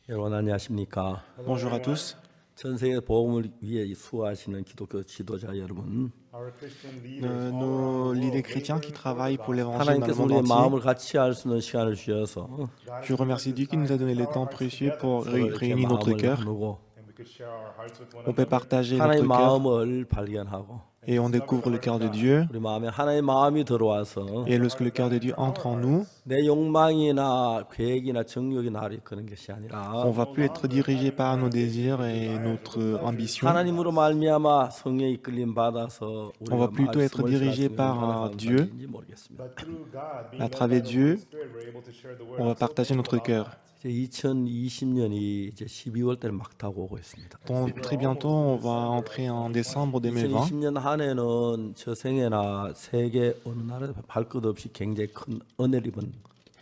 여러분 안녕하십니까? Bonjour à tous. 전 세계 복음을 위해 수고하시는 기독교 지도자 여러분, Nos leaders chrétiens qui travaillent pour l'évangile dans le 하나님께서 monde 우리의 entier, 마음을 같이 할 수 있는 시간을 주셔서 je remercie Dieu qui nous a donné le temps précieux pour 서로 이렇게 réunir notre 마음을 cœur. 나누고 On peut partager 하나님의 notre cœur 마음을 발견하고 et on découvre le cœur de Dieu. 우리 마음에 하나님의 마음이 들어와서 Et lorsque le cœur de Dieu entre en nous, 내 욕망이나 계획이나 정욕이 나를 이끄는 것이 아니라 on va plus être dirigé par nos désirs et notre ambition. 하나님으로 말미암아 성령의 이끌림 받아서 On va 우리가 plutôt être 말씀을 dirigé 전할 수 par 있는 Dieu. 인지 모르겠습니다. À travers Dieu, on va partager notre cœur. 이제 2020년이 이제 12월 달에 막 다가오고 있습니다. Donc, très bientôt, on va entrer en décembre 2020. 2020년 한 해는 저 생애나 세계 어느 나라에 발끝 없이 굉장히 큰 은혜를 입은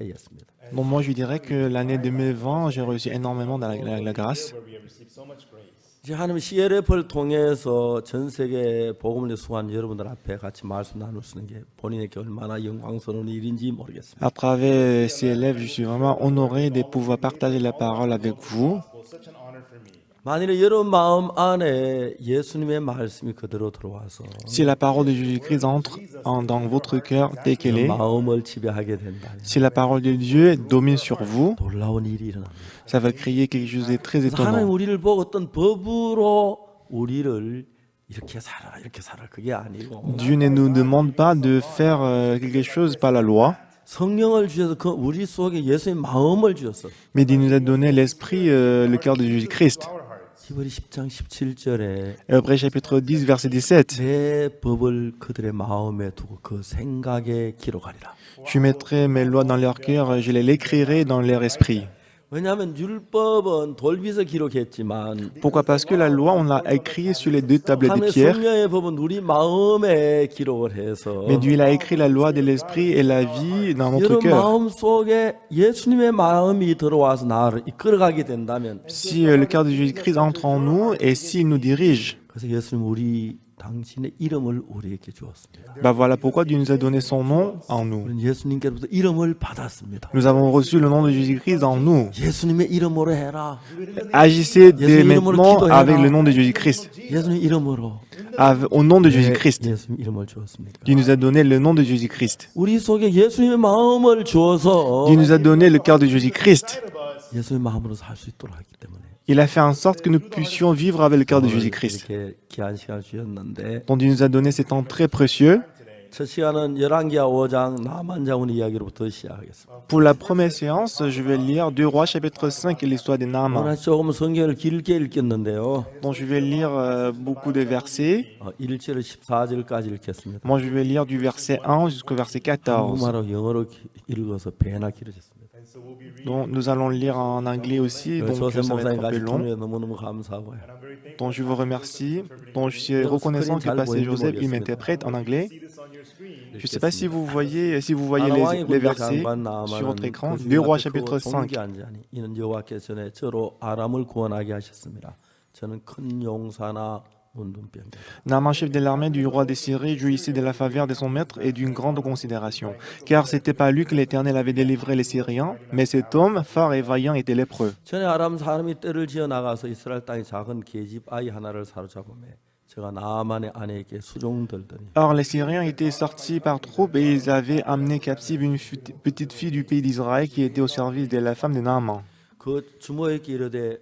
해였습니다. Donc moi, je dirais que l'année 2020, j'ai reçu énormément de la grâce. 이제 하나님 CLF를 통해서 전 세계 복음을 수고한 여러분들 앞에 같이 말씀 나눌 수 있는 게 본인에게 얼마나 영광스러운 일인지 모르겠습니다. À travers CLF, je suis vraiment honoré de pouvoir partager la parole avec vous. 만일에 여러분 마음 안에 예수님의 말씀이 그대로 들어와서 Si la parole de Jésus-Christ entre dans votre cœur tel qu'elle est, 마음을 지배하게 된다면 si la parole de Dieu domine sur vous, 놀라운 일이 일어납니다. ça va créer quelque chose de très 그래서 하나님 étonnant. 우리를 보고 어떤 법으로 우리를 이렇게 살아 그게 아니고 Dieu ne nous demande pas de faire quelque chose par la loi, 성령을 주셔서 그 우리 속에 예수의 마음을 주셨어. mais il nous a donné l'esprit, le cœur de Jésus-Christ. 히브리 10장 17절에 Hébreux chapitre 10, verset 17. 내 법을 그들의 마음에 두고 그 생각에 기록하리라. Je mettrai mes lois dans leur cœur, je les écrirai dans leur esprit. 왜냐하면 율법은 돌빗에 기록했지만 Pourquoi? Parce que la loi, on l'a écrit sur les deux tablettes de 하나님의 pierre, 성령의 법은 우리 마음에 기록을 해서 mais Dieu il a écrit la loi de l'esprit et la vie dans notre 여러분 cœur. 마음 속에 예수님의 마음이 들어와서 나를 이끌어가게 된다면 Si le cœur de Jésus-Christ entre en nous et s'il nous dirige, 그래서 예수님 우리 당신의 이름을 우리에게 주었습니다. bah voilà pourquoi Dieu nous a donné son nom en nous. 우리는 예수님께로부터 이름을 받았습니다. Nous avons reçu le nom de Jésus-Christ en nous. 예수님의 이름으로 해라. Agissez dès maintenant avec le nom de Jésus-Christ. 예수님 이름으로 Au nom de Jésus-Christ. 예수님 이름을 주었습니다. Dieu nous a donné le nom de Jésus-Christ. 우리 속에 예수님의 마음을 주어서 Dieu nous a donné le cœur de Jésus-Christ. 예수님의 마음으로 살 수 있도록 하기 때문에 Il a fait en sorte que nous puissions vivre avec le cœur de Jésus-Christ. 이렇게 귀한 시간을 주셨는데 Donc Dieu nous a donné ces temps très précieux. 첫 시간은 열왕기하 5장 나만 장군 이야기로부터 시작하겠습니다. Pour la première séance, je vais lire 2 Rois chapitre 5 et l'histoire de Naaman. 오늘 조금 성경을 길게 읽겠는데요. Donc je vais lire beaucoup de versets. 1절 14절까지 읽겠습니다. Moi je vais lire du verset 1 jusqu'au verset 14. 한국말로 영어로 읽어서 배나 길어졌습니다. Donc nous allons lire en anglais aussi, donc 조셉 ça va être un peu 목사님까지 long. 통해 너무너무 감사하고요. Donc je vous remercie. Donc je suis reconnaissant que Pasteur Joseph il m'interprète en anglais. Je ne sais pas si vous voyez les versets sur votre écran. 2 Rois chapitre 5. 이는 여호와께서 전에 저로 아람을 구원하게 하셨습니다. 저는 큰 용사나 문둥병. Naaman, chef de l'armée du roi des Syries, jouissait de la faveur de son maître et d'une grande considération. Car c'était pas lui que l'Éternel avait délivré les Syriens, mais cet homme, fort et vaillant, était lépreux. 전에 아람 사람이 떼를 지어 나가서 이스라엘 땅의 작은 계집 아이 하나를 사로잡음에 제가 나아만의 아내에게 수종들더니 Or, les Syriens étaient sortis par troupes et ils avaient amené captive une petite fille du pays d'Israël qui était au service de la femme de Naaman. 그 주모에게 이르되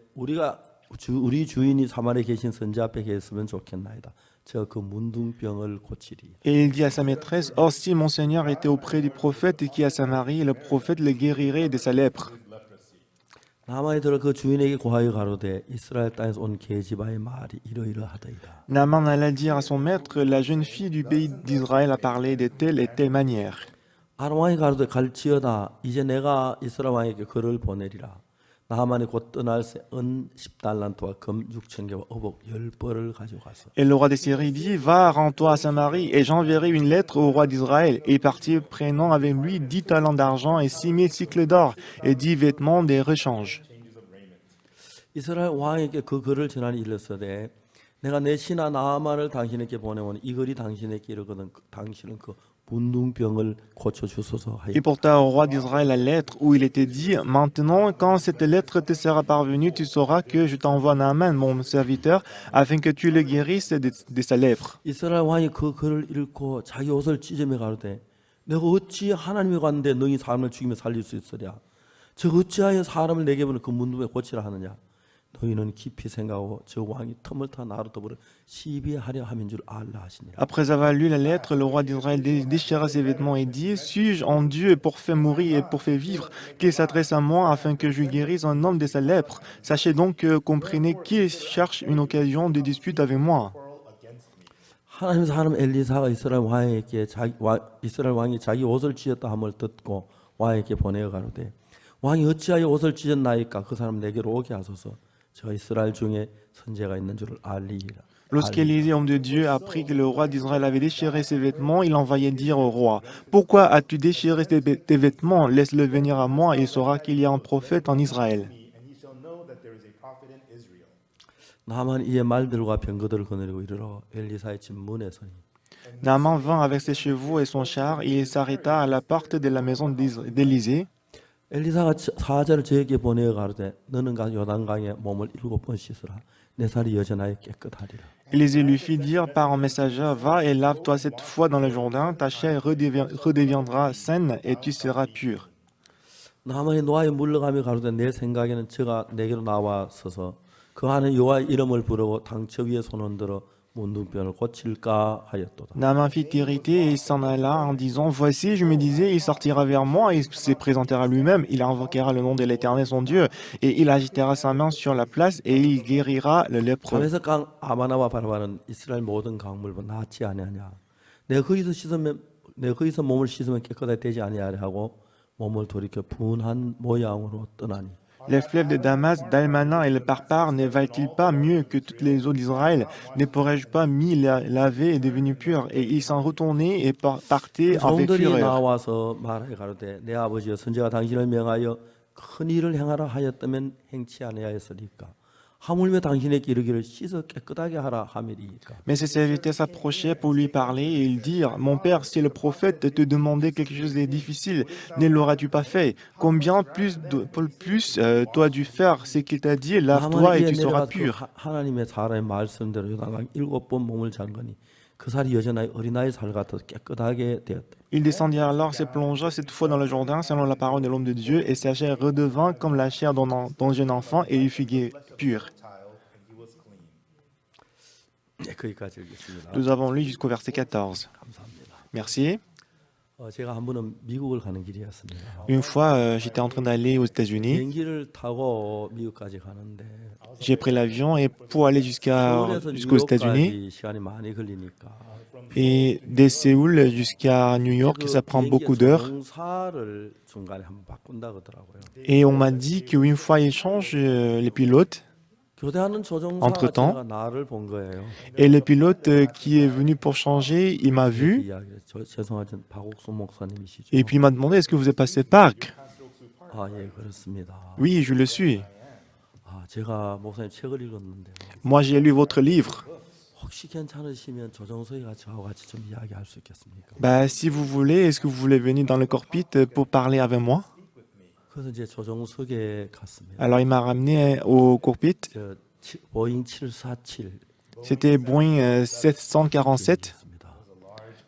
우리 주인이 사마리에 계신 선지 앞에 계셨으면 좋겠나이다. 제가 그 문둥병을 고치리. Et il dit à sa maîtresse, Or si mon Seigneur était auprès du prophète qui est à Samarie, le prophète le guérirait de sa lèpre. 나만이 들어 그 주인에게 고하여 가로되 이스라엘 땅에서 온 계집아의 말이 이러이러하더이다. Naaman alla dire à son maître, la jeune fille du pays d'Israël a parlé de telle et telle manière. 아람 왕이 가로되 갈지어다 이제 내가 이스라엘 왕에게 그를 보내리라. 나만이 곧 떠날 새 은 10달란트와 금 6,000개와 어복 10벌을 가지고 가서 Et le roi de Syrie dit, Va, rends-toi à Samarie, et j'enverrai une lettre au roi d'Israël. Et il partit prenant avec lui 10 talents d'argent et 6 000 cycles d'or, et 10 vêtements de rechange. 이스라엘 왕에게 그 글을 전하니 일렀으되 내가 내 신하 나아만을 당신에게 보내오니 이 글이 당신에게 이르거든 당신은 그 문둥병을 고쳐 주소서 하여. Il porta au roi d'Israël la lettre où il était dit, « Maintenant, quand cette lettre te sera parvenue, tu sauras que je t'envoie Naaman, mon serviteur, afin que tu le guérisses de sa lèpre. » 이스라엘 왕이 그 글을 읽고 자기 옷을 찢으며 가로되 내가 어찌 하나님이 갔는데 너희 사람을 죽이며 살릴 수 있으랴. 저 어찌하여 사람을 내게 보는 그 문둥병 고치라 하느냐. 너희는 깊이 생각하고 저 왕이 틈을 타 나로 더불어 시비하려 함인 줄 알라 하시니라. Après avoir lu la lettre, le roi d'Israël déchira ses vêtements et dit, « Suis-je en Dieu pour faire mourir et pour faire vivre, qu'il s'adresse à moi afin que je guérisse un homme de sa lèpre. Sachez donc que comprenez qu'il cherche une occasion de dispute avec moi. » 하나님 사람 엘리사가 이스라엘 왕이 자기 옷을 찢었다 함을 듣고 왕에게 보내어 가로되 왕이 어찌하여 옷을 찢었나이까 그 사람 내게로 오게 하소서. 저 이스라엘 중에 선제가 있는 줄을 알리이라. Lorsqu'Élisée, homme de Dieu, apprit que le roi d'Israël avait déchiré ses vêtements, il envoya dire au roi, « Pourquoi as-tu déchiré tes vêtements? Laisse-le venir à moi et il saura qu'il y a un prophète en Israël. » 나만 이에 말들과 병거들을 거느리고 이르러 엘리사의 집 문에 서니 Naaman vint avec ses chevaux et son char, et il s'arrêta à la porte de la maison d'Élisée. 엘리사가 사자를 저에게 보내어 가로되 너는 가 요단강에 몸을 7번 씻으라 내 살이 여전하여 깨끗하리라. Élisée lui fit dire par un messager, « Va et lave-toi cette fois dans le Jourdain, ta chair redeviendra saine et tu seras pur. » 나만이 노아에 물러가며 가로되 내 생각에는 저가 내게로 나와 서서 그 안에 여호와의 이름을 부르고 당처 위에 손을 들어 문둥병을 고칠까 하였도다. Naaman fit irriter et il s'en alla en disant, « Voici, je me disais, il sortira vers moi, il se présentera lui-même, il invoquera le nom de l'Éternel son Dieu, et il agitera sa main sur la place, et il guérira le lépreux. 다메섹 강 아마나와 바라바는 이스라엘 모든 강물보다 낫지 아니하냐. 내가 거기서 몸을 씻으면 깨끗하게 되지 아니하려 하고 몸을 돌이켜 분한 모양으로 떠나니. Les fleuves de Damas, d'Almana et le Parpar ne valent-ils pas mieux que toutes les eaux d'Israël? Ne pourrais-je pas m'y laver et devenir pur? » Et ils s'en retournaient et partaient avec 종들이 fureur. 나와서 말하여 가로되 내 아버지여 선지가 당신을 명하여 큰 일을 행하라 하였다면 행치 아니하였으리까. 하물며 당신에게 이르기를 씻어 깨끗하게 하라 함이리까. Mais ses serviteurs s'approchaient pour lui parler et ils dirent, « Mon père, si le prophète te demandait quelque chose de difficile, ne l'auras-tu pas fait? Combien plus toi dû faire ce qu'il t'a dit, lave-toi et tu seras pur. » 하나님의 사람의 말씀대로 요단강 7번 몸을 잠그니 그 살이 여전하여 어린아이 살 같아 깨끗하게 되었다. Il descendit alors, se plongea cette fois dans le Jourdain selon la parole de l'homme de Dieu, et sa chair redevint comme la chair d'un jeune enfant, et il fut pur. 네, 거기까지 읽겠습니다. Nous avons lu jusqu'au verset 14. 감사합니다. Merci. 제가 한 번은 미국을 가는 길이었습니다. Une fois, j'étais en train d'aller aux États-Unis. 비행기를 타고 미국까지 가는데 J'ai pris l'avion et pour aller 서울에서 jusqu'aux États-Unis, 뉴욕까지 시간이 많이 걸리니까 et de Séoul jusqu'à New York, ça prend beaucoup d'heures. 조종사를 중간에 한번 바꾼다 그러더라고요. Et on m'a dit qu'une fois, ils changent les pilotes. 교대하는 조종사가 Entre-temps, 제가 나를 본 거예요. Et le pilote qui est venu pour changer, il m'a vu. 죄송하지만 박옥수 목사님이시죠? Et puis il m'a demandé, est-ce que vous êtes passé Pâques? 아, 예, 그렇습니다. Oui, je le suis. 아, 제가 목사님 책을 읽었는데 Moi, j'ai lu votre livre. 혹시 괜찮으시면 조정석이가 저하고 같이 좀 이야기할 수 있겠습니까? Bah, si vous voulez, est-ce que vous voulez venir dans le cockpit pour parler avec moi? 그래서 이제 조정석에 갔습니다. Alors, il m'a ramené au cockpit. 저 보잉 747 C'était Boeing 747.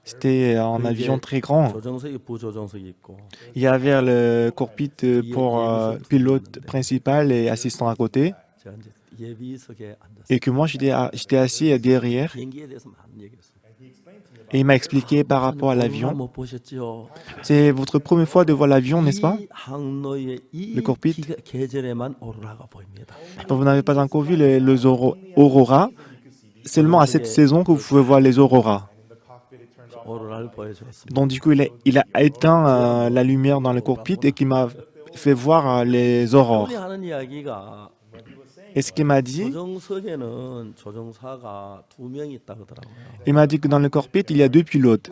C'était un avion très grand. 조정석이 부조정석이 있고 Il y avait le cockpit pour pilote principal et assistant à côté. 제가 이제 예비석에 앉았어요. Et que moi, j'étais assis derrière. 비행기에 대해서 많은 얘기했어요. Et il m'a expliqué par rapport à l'avion. 못 보셨죠? C'est votre première fois de voir l'avion, n'est-ce pas? 이 항로의 이 Le cockpit. 계절에만 오로라가 보입니다. Vous n'avez pas encore vu les auroras. Seulement à cette saison que vous pouvez voir les auroras. 오로라를 보여주었습니다. Donc du coup, il a éteint la lumière dans le cockpit et qui m'a fait voir les aurores. 우리 하는 이야기가 Et ce qu'il m'a dit, 조정석에는 조종사가 2명이 있다 그러더라고요. il m'a dit que dans le cockpit, il y a deux pilotes.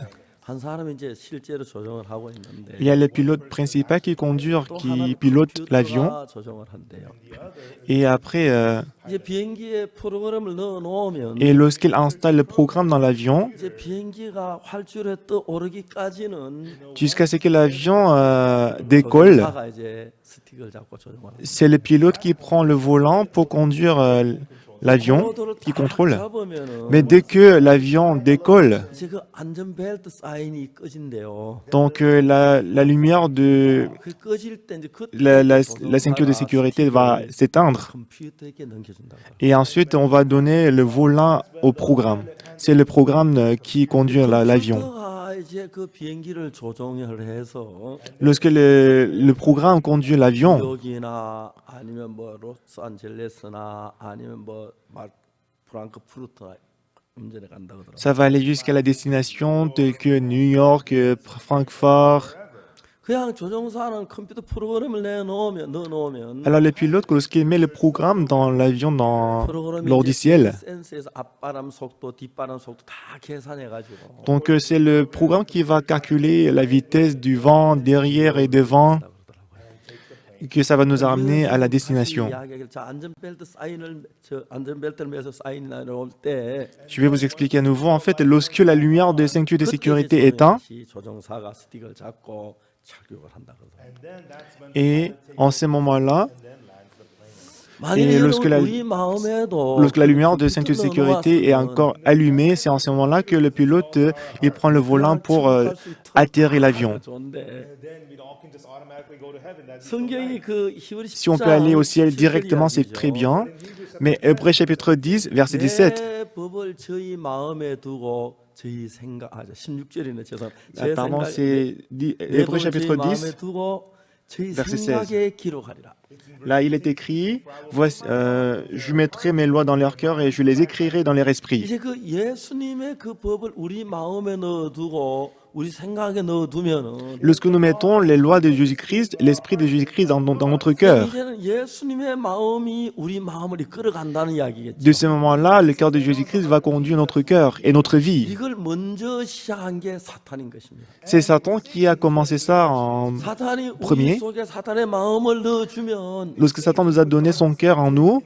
한 사람이 이제 실제로 조종을 하고 있는데 Il y a le pilote principal 또 qui 하나는 pilote l'avion. 컴퓨터가 조종을 한대요. Et après, 이제 비행기에 프로그램을 넣어 놓으면 et lorsqu'il installe le programme dans l'avion, 이제 비행기가 활주로에 떠오르기까지는 jusqu'à ce que l'avion décolle, 조종사가 이제 스틱을 잡고 조종을 합니다. c'est le pilote qui prend le volant pour conduire l'avion, 고도를 qui 딱 contrôle. 잡으면은 Mais dès que l'avion décolle, 이제 그 안전벨트 사인이 꺼진대요. donc la lumière de 그 꺼질 때 이제 그때 la ceinture de sécurité va s'éteindre. 컴퓨터에게 넘겨준다고. Et ensuite, on va donner le volant au programme. C'est le programme qui conduit l'avion. 컴퓨터가 이제 그 비행기를 조종을 해서 Lorsque le programme conduit l'avion, 뉴욕이나 아니면 뭐 로스앤젤레스나 아니면 뭐 프랑크푸르트나 운전해 간다 그러더라고요. ça va aller jusqu'à la destination telle que New York, Francfort. 그냥 조종사는 컴퓨터 프로그램을 넣어 놓으면 Alors le pilote, lorsqu'il met le programme dans l'avion, dans 프로그램이 l'ordiciel, 센서에서 앞바람 속도, 뒷바람 속도 다 계산해 가지고 donc c'est le programme qui va calculer la vitesse du vent derrière et devant, que ça va nous amener à la destination. 자, 안전벨트 사인을 안전벨트를 매서 사인이 나올 때 Je vais vous expliquer à nouveau. En fait, lorsque la lumière de ceinture de sécurité éteint, 조종사가 스틱을 잡고 착륙을 한다 그러더라고요. et en ce moment-là, 만약에 lorsque 우리 마음에도 lorsque la lumière de ceinture de sécurité est encore allumée, c'est en ce moment-là que le pilote il prend le volant pour atterrir l'avion. Si on peut aller au ciel directement, c'est très bien. Mais Hébreux chapitre 10, verset 17. 법을 저희 마음에 두고 저희 생각 16절이네 죄송합니다. Pardon, c'est Hébreux chapitre 10, 저희 verset 16. 생각에 기록하리라. Là, il est écrit, voici, je mettrai mes lois dans leur cœur et je les écrirai dans leur esprit. 이제 그 예수님의 그 법을 우리 마음에 넣어두고 우리 생각에 넣어두면은 Lorsque nous mettons les lois de Jésus-Christ, l'esprit de Jésus-Christ dans notre cœur, 이제는 예수님의 마음이 우리 마음을 이끌어간다는 이야기겠죠. de ce moment-là, le cœur de Jésus-Christ va conduire notre cœur et notre vie. 이걸 먼저 시작한 게 사탄인 것입니다. C'est Satan qui a commencé ça en 사탄이 premier. 우리 속에 사탄의 마음을 넣어주면 Lorsque Satan nous a donné son cœur en nous,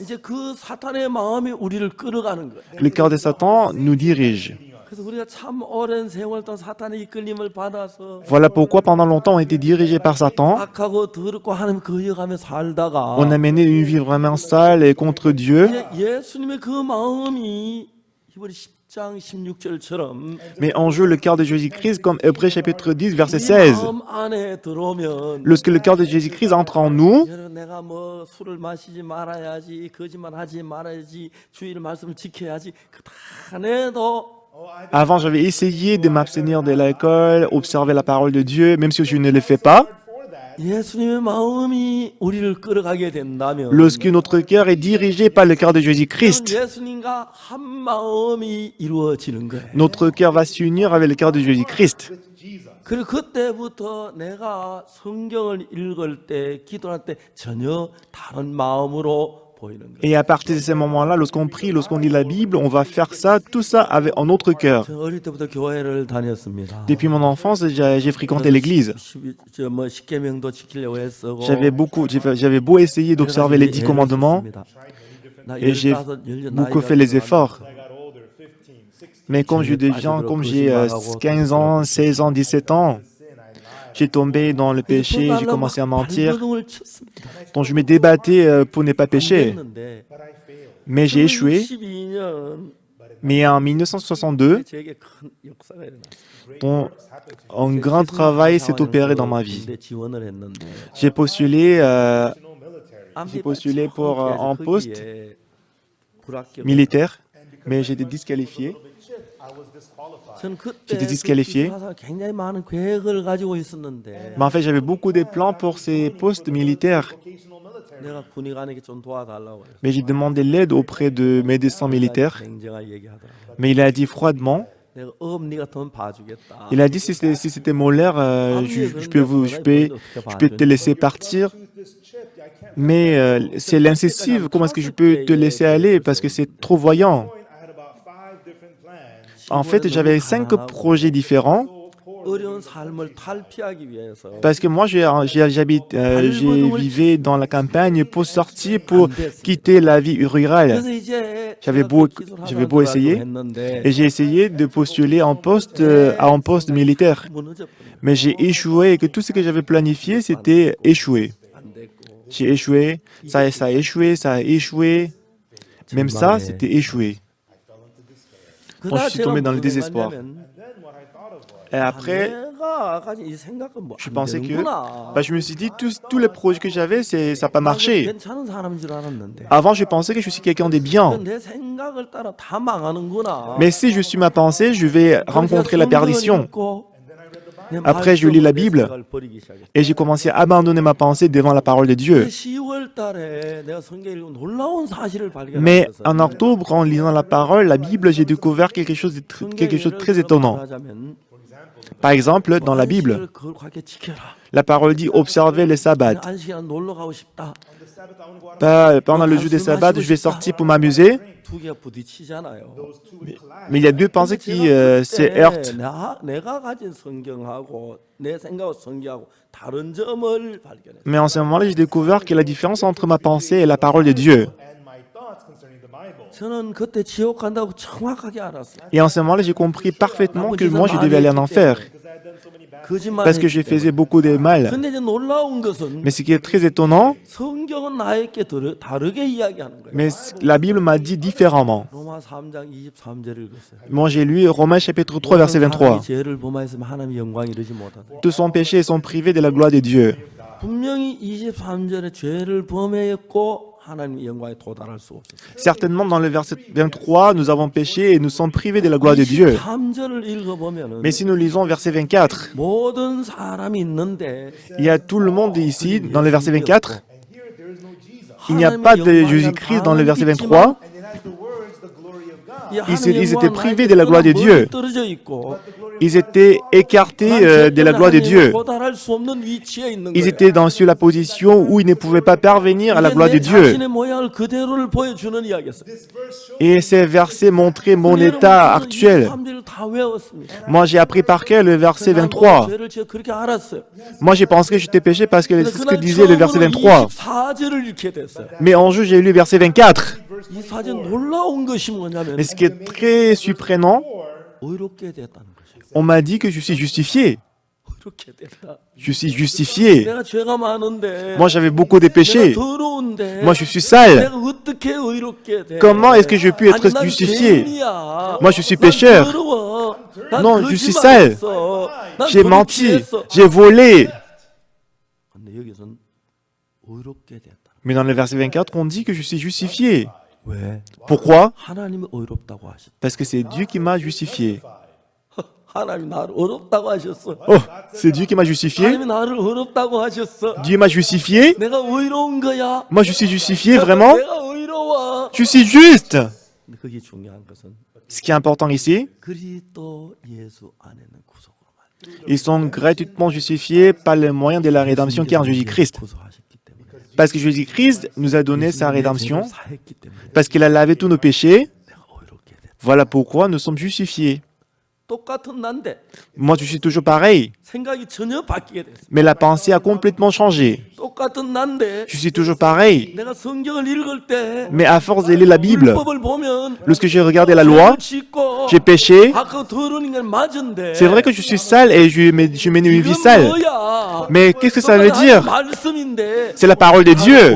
이제 그 사탄의 마음이 우리를 끌어가는 거예요. le cœur de Satan nous dirige. 그래서 우리가 참 오랜 세월 동안 사탄의 이끌림을 받아서 Voilà pourquoi pendant longtemps on était dirigés par Satan. 악하고 더럽고 하나님 거역하며 살다가 On a mené une vie vraiment sale et contre Dieu. 이제 예수님의 그 마음이 이번에 10장 16절처럼 Mais on joue le cœur de Jésus-Christ comme Hébreux chapitre 10, verset 우리 16. 마음 안에 들어오면 Lorsque le cœur de Jésus-Christ entre en nous, 여러분 내가 뭐 술을 마시지 말아야지 거짓말하지 말아야지 주일 말씀을 지켜야지 그 다 해도 avant j'avais essayé de m'abstenir de l'alcool, observer la parole de Dieu, même si je ne le fais pas. 예수님의 마음이 우리를 끌어가게 된다면 Lorsque notre cœur est dirigé par le cœur de Jésus-Christ, 예수님과 한 마음이 이루어지는 거예요. notre cœur va s'unir avec le cœur de Jésus-Christ. 그리고 그때부터 내가 성경을 읽을 때 기도할 때 전혀 다른 마음으로 보이는 거예요. Et à partir de ce moment-là, lorsqu'on prie, lorsqu'on lit la Bible, on va faire ça, tout ça avec, en notre cœur. 저 어릴 때부터 교회를 다녔습니다. Depuis mon enfance, j'ai fréquenté l'église. 뭐 십계명도 지키려고 했었고 J'avais beau essayer d'observer les 10 commandements, et j'ai beaucoup fait les efforts. Mais quand j'ai 15 ans, 16 ans, 17 ans, j'ai tombé dans le péché, j'ai commencé à mentir. Donc je me débattais pour ne pas pécher. Mais j'ai échoué. Mais en 1962, un grand travail s'est opéré dans ma vie. J'ai postulé pour un poste militaire, mais j'étais disqualifié. J'étais disqualifié. Mais en fait, j'avais beaucoup de plans pour ces postes militaires. Mais j'ai demandé l'aide auprès de médecins militaires. Mais il a dit froidement, il a dit si c'était molaire, je peux te laisser partir. Mais c'est l'incessive, comment est-ce que je peux te laisser aller parce que c'est trop voyant. En fait, j'avais 5 projets différents 어려운 삶을 탈피하기 위해서 parce que moi, j'ai vivais dans la campagne pour sortir, pour quitter la vie rurale. 그래서 이제 J'avais 제가 beau, 그 기술을 j'avais 하다가 beau 들어가려고 essayer 했는데 et j'ai essayé de postuler à un poste militaire. 무너져 Mais j'ai échoué et que tout ce que j'avais planifié, c'était échoué. 안 됐고 J'ai échoué, ça a échoué, ça a échoué. Même ça, c'était échoué. Donc, je suis tombé dans le désespoir. Et après, 내가 가진 이 생각은 je 뭐안 pensais que, 되는구나. je me suis dit, tous les projets que j'avais, ça n'a pas marché. 괜찮은 사람인 줄 알았는데 Avant, je pensais que je suis quelqu'un de bien. 내 생각을 따라 다 망하는구나. Mais si je suis ma pensée, je vais rencontrer la perdition. Après, je lis la Bible et j'ai commencé à abandonner ma pensée devant la parole de Dieu. 10월 달에 내가 성경을 읽고 놀라운 사실을 Mais 발견했어요. en octobre, en lisant la parole, la Bible, j'ai découvert quelque chose de très étonnant. Par exemple, dans la Bible, la parole dit observez le sabbat. 안식일에 놀러 가고 싶다. Pendant le jour des sabbats, je vais sortir pour m'amuser. 두 개가 부딪히잖아요. Mais il y a deux pensées qui se heurtent. 내가 가진 성경하고 내 생각하고 성경하고 다른 점을 발견했어요. Mais en ce moment-là, j'ai découvert que la différence entre ma pensée et la parole de Dieu. 저는 그때 지옥 간다고 정확하게 알았어요. Et en ce moment-là, j'ai compris parfaitement que moi, je devais aller en enfer. Parce que je faisais beaucoup de mal. 근데 이제 놀라운 것은 Mais ce qui est très étonnant, 성경은 나에게 다르게 이야기하는 거예요. mais la Bible m'a dit différemment. 로마 3장 23절을 읽었어요. Moi, j'ai lu Romains chapitre 3, verset 23. 죄를 범하였으면 하나님의 영광이 이르지 못하다. Tous sont péchés et sont privés de la gloire de Dieu. 분명히 23절에 죄를 범했고 하나님의 영광에 도달할 수 없었어요. Certainement, dans le verset 23, nous avons péché et nous sommes privés de la gloire de Dieu. 23절을 읽어보면은 Mais si nous lisons verset 24, 모든 사람이 있는데 il y a tout le monde ici, dans le verset 24. Il n'y a pas de Jésus-Christ dans le verset 23. Ils étaient privés de la gloire de Dieu. Ils étaient écartés de la gloire de Dieu. Ils étaient sur la position où ils ne pouvaient pas parvenir à la gloire de Dieu. Et ces versets montraient mon état actuel. Moi, j'ai appris par cœur le verset 23. Moi, j'ai pensé que j'étais péché parce que c'est ce que disait le verset 23. Mais un jour, j'ai lu le verset 24. Mais ce qui est très surprenant, on m'a dit que je suis justifié. Je suis justifié. Moi, j'avais beaucoup de péchés. Moi, je suis sale. Comment est-ce que je puis être justifié? Moi, je suis pécheur. Non, je suis sale. J'ai menti. J'ai volé. Mais dans le verset 24, on dit que je suis justifié. Pourquoi? Parce que c'est Dieu qui m'a justifié. Oh, c'est Dieu qui m'a justifié. Dieu m'a justifié. Moi, je suis justifié, vraiment. Je suis juste. Ce qui est important ici, ils sont gratuitement justifiés par le moyen de la rédemption qui est en Jésus-Christ. Parce que Jésus-Christ nous a donné sa rédemption, parce qu'il a lavé tous nos péchés. Voilà pourquoi nous sommes justifiés. Moi, je suis toujours pareil. Mais la pensée a complètement changé. Je suis toujours pareil. Mais à force de lire la Bible, lorsque j'ai regardé la loi, j'ai péché. C'est vrai que je suis sale et je mène une vie sale. Mais qu'est-ce que ça veut dire? C'est la parole de Dieu.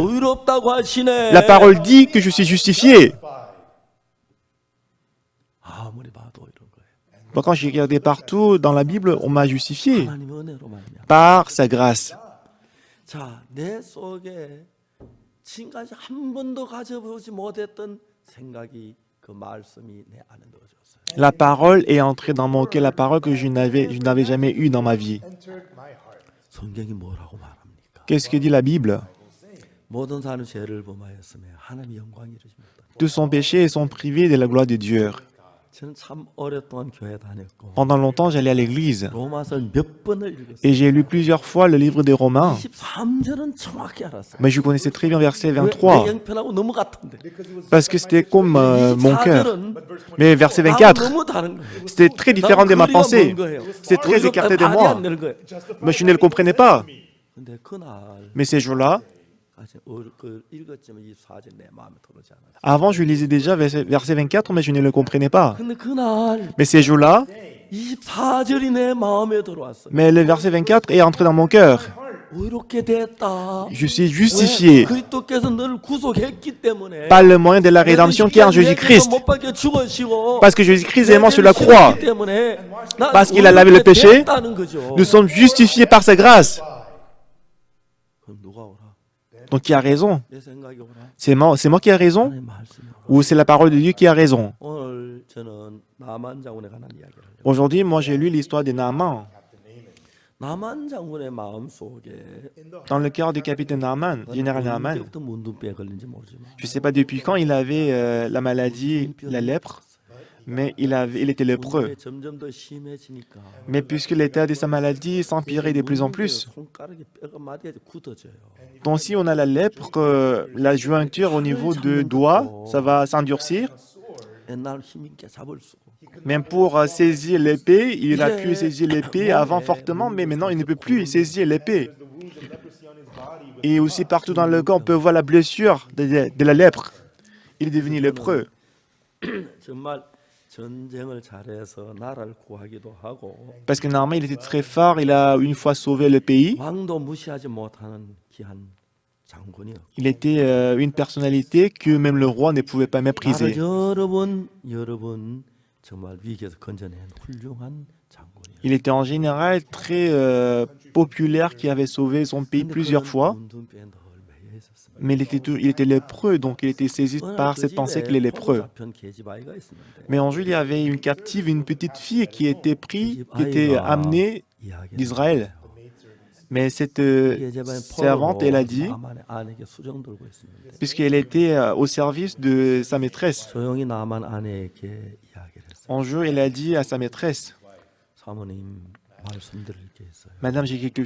La parole dit que je suis justifié. Quand j'ai regardé partout dans la Bible, on m'a justifié par sa grâce. La parole est entrée dans mon cœur, la parole que je n'avais jamais eue dans ma vie. Qu'est-ce que dit la Bible? Tous sont péchés et sont privés de la gloire de Dieu. 저는 참 오랫동안 교회 다녔고 Pendant longtemps, j'allais à l'église 로마서 몇 번을 읽었어요. et j'ai lu plusieurs fois le livre des Romains, 23절은 정확히 알았어요. mais je connaissais très bien verset 내 23 형편하고 너무 같은데. parce que c'était comme mon cœur. 24절은 Mais verset 나하고 24, 너무 다른 거예요. c'était très différent de ma pensée. C'était très 오히려 écarté de 말이 moi. 안 되는 거예요. Mais je ne le comprenais pas. 근데 그날 Mais ces jours-là, 그 읽었지만 24절 내 마음에 들어오지 않았어요. avant, je lisais déjà verset 24, mais je ne le comprenais pas. 근데 그날 Mais ces jours-là, 24절이 내 마음에 들어왔어요. mais le verset 24 est entré dans mon cœur. 의롭게 됐다. Je suis 왜? justifié 그리스도께서 너를 구속했기 때문에. par le moyen de la rédemption qui est en Jésus-Christ. 못 박혀 죽으시고 Parce que Jésus-Christ est mort sur la croix. Parce qu'il a lavé le péché, nous sommes justifiés par sa grâce. 그럼 누가 오라? Donc qui a raison? 내 생각이 오라? C'est moi qui a raison? 하나님 말씀이 오라? Ou c'est la parole de Dieu qui a raison? 오늘 저는 나만 장군에 관한 이야기를 해요. Aujourd'hui, moi, j'ai lu l'histoire de Naaman. 나만 장군의 마음 속에 Dans le cœur du capitaine Naaman, général Naaman, 언제부터 문둥병에 걸린지 모르지만 je ne sais pas depuis quand il avait la maladie, la lèpre, mais il était lépreux. 문둥병이 점점 더 심해지니까 Mais puisque l'état de sa maladie s'empirait de plus en plus, 손가락에 뼈가 마디가 굳어져요. donc si on a la lèpre, la jointure au niveau de doigt, ça va s'endurcir. 옛날 힘있게 잡을 수. Même pour saisir l'épée, il a pu saisir l'épée avant fortement, mais maintenant il ne peut plus saisir l'épée. Et aussi partout dans le corps, on peut voir la blessure de la lèpre. Il est devenu lépreux. 정말 전쟁을 잘해서 나라를 구하기도 하고 Parce que normalement, il était très fort, il a une fois sauvé le pays. 왕도 무시하지 못하는 귀한 장군이요. Il était une personnalité que même le roi ne pouvait pas 나를 mépriser. 여러 번 정말 위기에서 건져낸 훌륭한 장군이요. Il était en général très populaire, qui avait sauvé son pays plusieurs fois, 문둥병에 늘 매여 있었습니다. mais il était lépreux, donc il était saisi par cette pensée qu'il est lépreux. 잡힌 계집아이가 있었는데 Mais en juillet, il y avait une captive, une petite fille qui était prise, qui était amenée 이야기를 d'Israël. Mais cette 계집아이는 servante, elle a dit, 나만의 아내에게 수정 들고 있었는데 puisqu'elle était au service de sa maîtresse, 조용히 나만 아내에게 이야기를 했어요. en jeu, elle a dit à sa maîtresse, 사모님 말씀드릴 게 있어요. Madame, j'ai quelque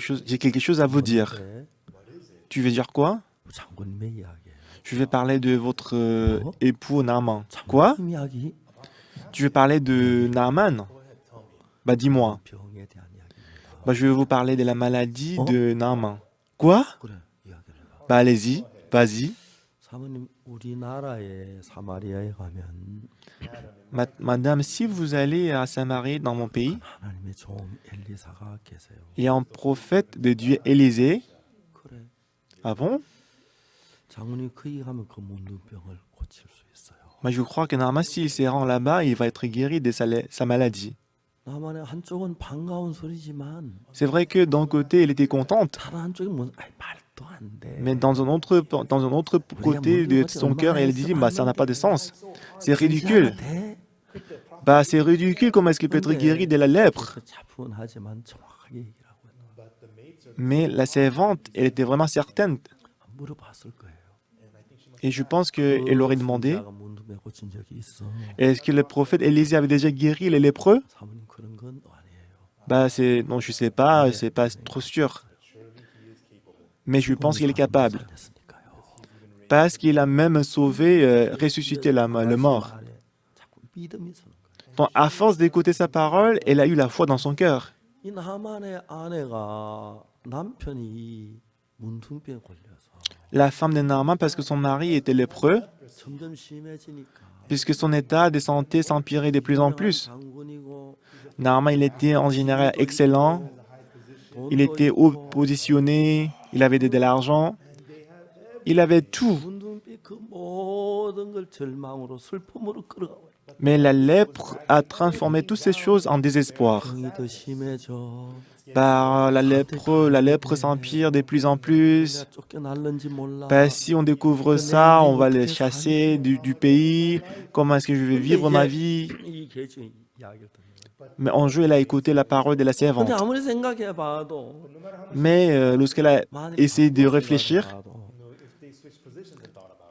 chose à vous dire. 네, Tu veux dire quoi? 장군님의 이야기예요. Je vais parler de votre époux Naaman. Quoi? 장군님 이야기 Tu veux parler de Naaman? Bah dis-moi. 병에 대한 이야기입니다. Bah, je vais vous parler de la maladie de Naaman. Quoi? 그래 이야기를 해봐. Bah allez-y, vas-y. 사모님 우리나라의 사마리아에 가면 Madame, si vous allez à Samarie, dans mon pays, 하나님의 종 엘리사가 계세요. il y a un prophète de Dieu, Élisée. 그래 Ah bon? 장군이 거기 가면 그 문둥병을 고칠 수 있어요. Bah, je crois que Naaman, s'il se rend là-bas, il va être guéri de sa maladie. 나만의 한쪽은 반가운 소리지만 C'est vrai que d'un côté, elle était contente, 다른 한쪽은 뭐 말도 안 돼. mais dans un autre côté de son cœur, elle dit, bah, ça n'a pas de sens. C'est ridicule. 돼? Bah, c'est ridicule, comment est-ce qu'il peut être guéri de la lèpre? 그 차분하지만 정확하게 얘기를 하고 있는 Mais la servante, elle était vraiment certaine. 물어봤을 거예요. Et je pense qu'elle aurait demandé, 내가 문둥병 고친 적이 있어. est-ce que le prophète Élisée avait déjà guéri les lépreux? 사모님 그런 건 아니에요. Bah, non, je sais pas, c'est pas trop sûr. Mais je pense qu'il est capable. 됐으니까요. Parce qu'il a même sauvé, ressuscité le mort. 말에 자꾸 믿음이 서는 거예요. Donc, à force d'écouter sa parole, elle a eu la foi dans son cœur. 이 나만의 아내가 남편이 문둥병에 걸려서 La femme de Naaman, parce que son mari était lépreux, 점점 심해지니까 puisque son état de santé s'empirait de plus en plus. 장군이고 Naaman, il était en général excellent, il était haut positionné, il avait de l'argent, il avait tout. 문둥병 그 모든 걸 절망으로 슬픔으로 끌어가요. Mais la lèpre a transformé toutes ces choses en désespoir. 병이 더 심해져. Bah, la lèpre s'empire de plus en plus. 내가 쫓겨날는지 몰라. Bah, si on découvre ça, on va les chasser du pays. Comment est-ce que je vais vivre ma vie? 이 계집의 이야기를 들어요. Mais en jeu, elle a écouté la parole de la 근데 servante. 아무리 생각해봐도 Mais lorsqu'elle a 만약 essayé de réfléchir, 봐도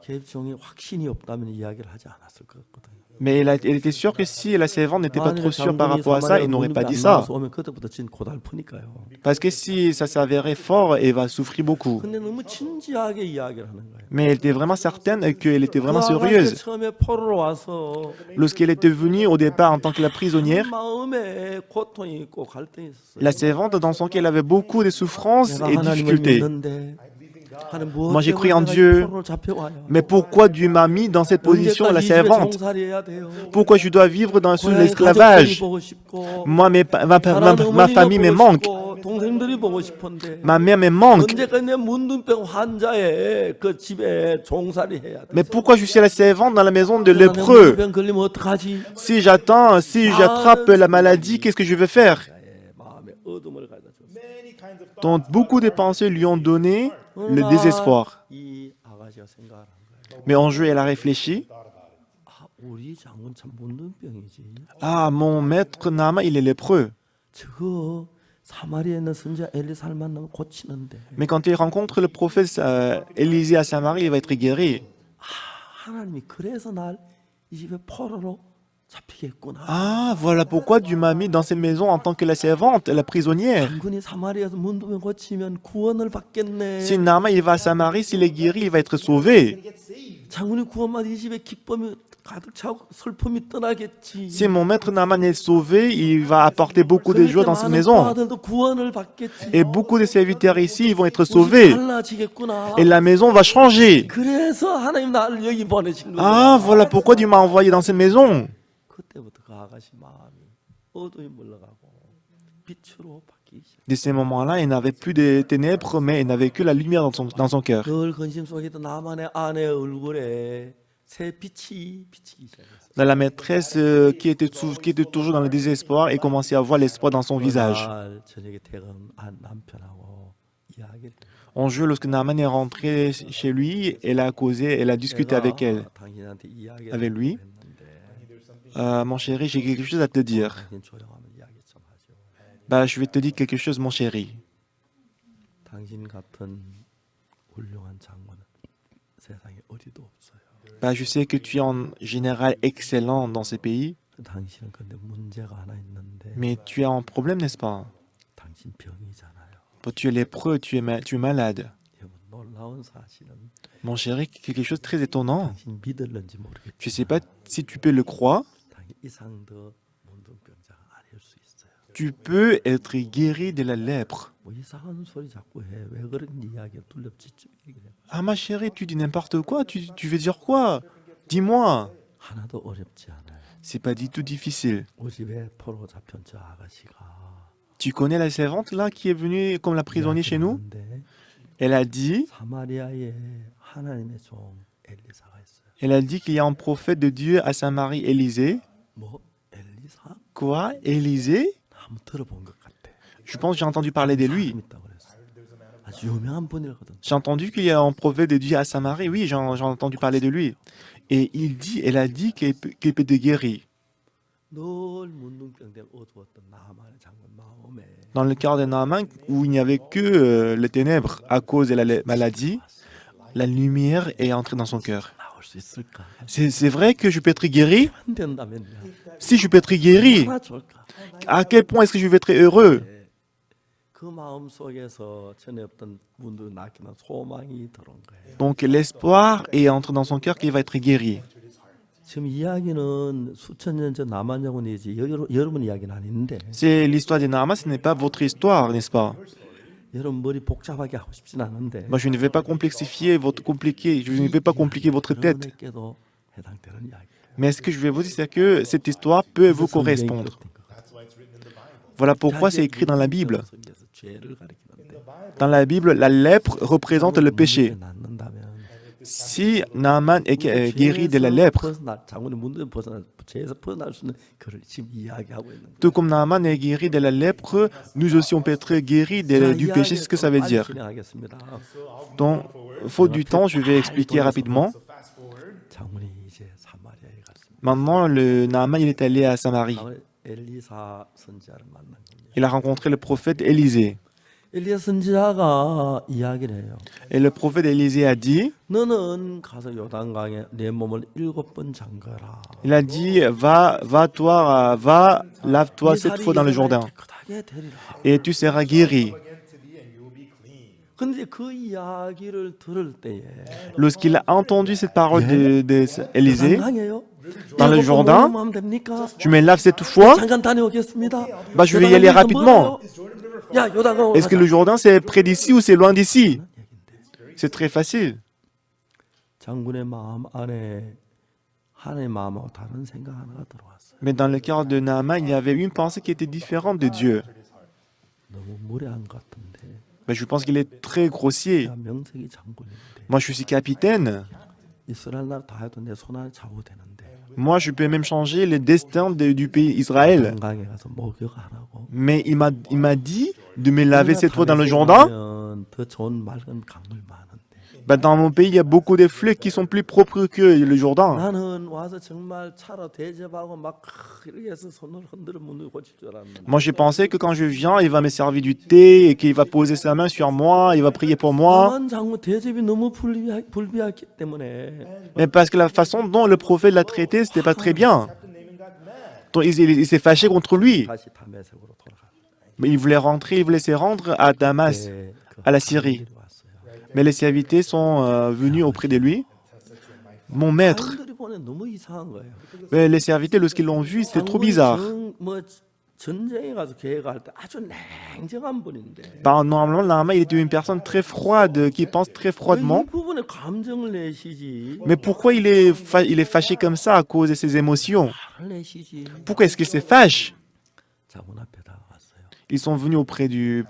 계집종이 확신이 없다면 이야기를 하지 않았을 것 같거든요. Mais elle était sûre que si la servante n'était pas 만약에 trop sûre par 장군이 rapport à ça, 사마리아 il n'aurait pas 문둥병 dit 안 ça. 나와서 오면 그때부터 진 고달프니까요. Parce que si ça s'avérait fort, elle va souffrir beaucoup. 근데 너무 진지하게 이야기를 하는 거예요. Mais elle était vraiment certaine qu'elle était 그 vraiment 아가씨가 sérieuse. 처음에 포로로 와서 Lorsqu'elle était venue au départ en tant que la prisonnière, 마음에 고통이 있고 갈등이 있었어요. la servante, dans son cœur, elle avait beaucoup de souffrances 내가 et 하나님을 difficultés. 믿는데 하나님 무엇 Moi, j'ai 때문에 cru en 내가 이 Dieu. 포로로 잡혀와요? Mais pourquoi Dieu m'a mis dans cette position, la 언제까지 이 집에 servante? 종살이해야 돼요? Pourquoi je dois vivre sous 고향의 가족들이 l'esclavage? 보고 싶고 Moi, 사랑하는 ma 어머니가 famille me 보고 manque. 싶고 동생들이 보고 싶은데 Ma mère me manque. 언제까지 내 문둥병 환자의 그 집에 종살이해야 돼? Mais pourquoi je suis la servante dans la maison de 내 lépreux? 문둥병 걸리면 어떡하지? Si j'attrape la maladie, qu'est-ce que je vais faire? 예, 마음에 어둠을 가져다 줬어요. Donc, beaucoup de pensées lui ont donné le désespoir. 이 아가씨가 생각을 한 거예요. Mais en jeu, elle a réfléchi. 아, 우리 장군 참 문둥병이지. Ah, mon maître Naaman, il est lépreux. 저거 사마리아에 있는 선지자 엘리사를 만나면 고치는데. Mais quand il rencontre le prophète Élisée à Samarie, il va être guéri. 하나님이 그래서 날 이 집에 포로로 잡히겠구나. Ah, voilà pourquoi Dieu m'a mis dans cette maison en tant que la servante, la prisonnière. 장군이 사마리아에서 문둥병 고치면 구원을 받겠네. Si Naaman il va à Samarie, s'il est guéri, il va être sauvé. 장군이 구원받아 이 집에 기쁨이 가득 차고 슬픔이 떠나겠지. Si mon maître Naaman est sauvé, il va apporter beaucoup de joie dans cette 많은 maison. 부하들도 구원을 받겠지. Et beaucoup de serviteurs ici, ils vont être 우리 집이 sauvés. 달라지겠구나. Et la maison va changer. 그래서 하나님 나를 여기 보내신 거야. Ah, voilà pourquoi Dieu m'a envoyé dans cette maison. 그때부터 그 아가씨 마음이 어둠이 물러가고 빛으로 바뀌기 시작. De ces moments-là, il n'avait plus de ténèbres, mais il n'avait que la lumière dans son cœur. 늘 근심 속에도 나만의 아내 얼굴에 새 빛이 비치기 시작했어요. La maîtresse qui était toujours dans le désespoir et commençait à voir l'espoir dans son visage. 그날 저녁에 퇴근한 남편하고 이야기를 En jeu, lorsque Naaman est rentré chez lui, elle a causé, elle a discuté avec elle. 당신한테 이야기를 Avec lui. 했는데 Mon chéri, j'ai quelque chose à te dire. 당신 조용하면 이야기 좀 하죠. Bah, je vais te dire quelque chose, mon chéri. 당신 같은 훌륭한 장군은 세상에 어디도 없어요. Bah, je sais que tu es en général excellent dans ces pays, 당신은 근데 문제가 하나 있는데 mais tu as un problème, n'est-ce pas? 당신 병이잖아요. Bah, tu es lépreux, tu es malade. 여러분 놀라운 사실은 Mon chéri, quelque chose de très étonnant. 당신 믿을는지 모르겠지만 Je ne sais pas si tu peux le croire. 당신 이상 더 문둥병자가 아닐 수 있어요. Tu peux être guéri de la lèpre. 뭐 이상한 소리 자꾸 해. 왜 그런 이야기를 둘럽짓죠 얘기를 해. Ah, ma chérie, tu dis n'importe quoi. Tu veux dire quoi? Dis-moi. 하나도 어렵지 않아요. C'est pas du tout difficile. 우리 집에 포로 잡힌 저 아가씨가 Tu connais la servante là qui est venue comme la prisonnière chez nous? 이야기하는데 Elle a dit, 사마리아에 하나님의 종 엘리사가 있어요. elle a dit qu'il y a un prophète de Dieu à Saint-Marie, Élisée. 뭐 엘리사? Quoi? Élisée? 한번 들어본 것 같아. Je pense que j'ai entendu parler de lui. 사람 있다고 그랬어. 아주 유명한 분이거든. J'ai entendu qu'il y a un prophète de Dieu à Saint-Marie. Oui, j'ai entendu parler de lui. Et elle a dit qu'il peut te guérir. 늘 문둥병 어두웠던 나만의 장군 마음에 Dans le cœur de Naaman, où il n'y avait que les ténèbres à cause de la maladie, la lumière est entrée dans son cœur. 나올 수 있을까? C'est vrai que je peux être guéri? 안 된다면요. Si je peux être guéri, 얼마나 좋을까? à quel point est-ce que je vais être heureux? 그 마음 속에서 전에 없던 문도 낳기는 소망이 들어온 거예요. Donc l'espoir est entré dans son cœur qu'il va être guéri. 지금 이야기는 수천 년 전 남한 장군이지 여러분 이야기는 아닌데 C'est l'histoire de Naaman, ce n'est pas votre histoire, n'est-ce pas? 여러분 머리 복잡하게 하고 싶진 않은데 Moi, je ne vais pas je ne vais pas compliquer votre tête. 여러분에게도 해당되는 이야기예요. Mais ce que je vais vous dire, c'est que cette histoire peut vous correspondre. Voilà pourquoi c'est écrit dans la Bible. 죄를 가리키는데 Dans la Bible, la lèpre représente le péché. 낫는다면 Si Naaman est guéri de la lèpre, 장군이 문제 벗어나 죄에서 벗어날 수 있는 그를 지금 이야기하고 있는 거예요. tout comme Naaman est guéri de la lèpre, nous aussi on peut être guéri du péché, c'est ce que ça veut dire. 진행하겠습니다. Donc, faute du temps, je vais expliquer rapidement. 장군이 이제 사마리아에 갔습니다. Maintenant, le Naaman, il est allé à Samarie. 엘리사 선지자를 만난 겁니다. Il a rencontré le prophète Élisée. 엘리야 선지자가 이야기를 해요. Et le prophète Élisée a dit, 너는 가서 요단강에 내 몸을 7번 잠가라. il a dit, lave-toi 네 7 살이 fois dans le 이스라엘을 Jourdain 깨끗하게 되리라. et tu seras guéri. 근데 그 이야기를 들을 때에 Lorsqu'il a entendu cette parole d'Élisée, 요단강이에요? dans le Jourdain, 하면 됩니까? je me lave 7 fois, 잠깐 다녀오겠습니다. bah, je vais y aller 요단강에서 rapidement. 뭐예요? 야, 요단강 Est-ce que le Jourdain c'est près d'ici ou c'est loin d'ici? C'est très facile. 장군의 마음 안에 하나님의 마음하고 다른 생각 하나가 들어왔어요. Mais dans le cœur de Naaman, il y avait une pensée qui était différente de Dieu. 너무 무례한 것 같은데. Mais je pense qu'il est très grossier. 야, 명색이 장군인데. Moi, je suis capitaine. 이스라엘 나라 다 해도 내 손 안에 잡아되는데. Moi, je peux même changer le destin du pays Israël. 강에 가서 목욕하라고. Mais il m'a dit de me laver 7 fois dans le Jourdain. 더 좋은 맑은 강물 많은데. Bah, dans mon pays, il y a beaucoup de fleuves qui sont plus propres que le Jourdain. 나는 와서 정말 차로 대접하고 막 이렇게 해서 손을 흔들어 문을 고칠 줄 알았는데. Moi, j'ai pensé que quand je viens, il va me servir du thé et qu'il va poser sa main sur moi, il va prier pour moi. 나만 장군 대접이 너무 불비하기 때문에 Mais parce que la façon dont le prophète l'a traité, c'était pas très bien. Donc, il s'est fâché contre lui. 다시 다메섹으로 돌아가. Mais il voulait rentrer, il voulait se rendre à Damas, à la Syrie. Mais les serviteurs sont venus auprès de lui. Mon maître. 사람들이 보면 너무 이상한 거예요. Mais les serviteurs, lorsqu'ils l'ont vu, c'était trop bizarre. 뭐 전쟁에 가서 계획할 때 아주 냉정한 분인데 Bah, normalement, Naaman, il était une personne très froide, qui pense très 왜 froidement. 이 부분에 감정을 내시지? Mais pourquoi il est fâché comme ça à cause de ses émotions? 화를 내시지? Pourquoi est-ce qu'il se fâche? 자문 앞에 다가왔어요. Ils sont venus auprès du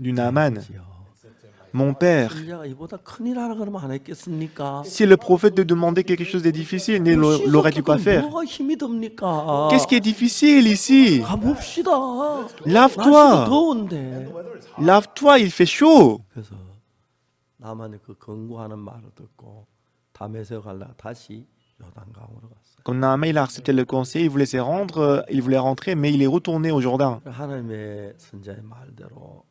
Naaman. 지요. Mon père, 선지자가 이보다 큰일 하라 그러면 안 했겠습니까? si le prophète te demandait quelque chose de difficile, ne l'aurais-tu pas fait? 뭐가 힘이 듭니까? Qu'est-ce qui est difficile ici? 가봅시다. Lave-toi. 날씨도 더운데. Lave-toi, il fait chaud. 그래서 나만의 그 권고하는 말을 듣고 다메섹 가려고 다시 요단강으로 갔어요. Quand Naaman il a accepté le conseil, il voulait se rendre, il voulait rentrer, mais il est retourné au Jourdain. 하나님의 선자의 말대로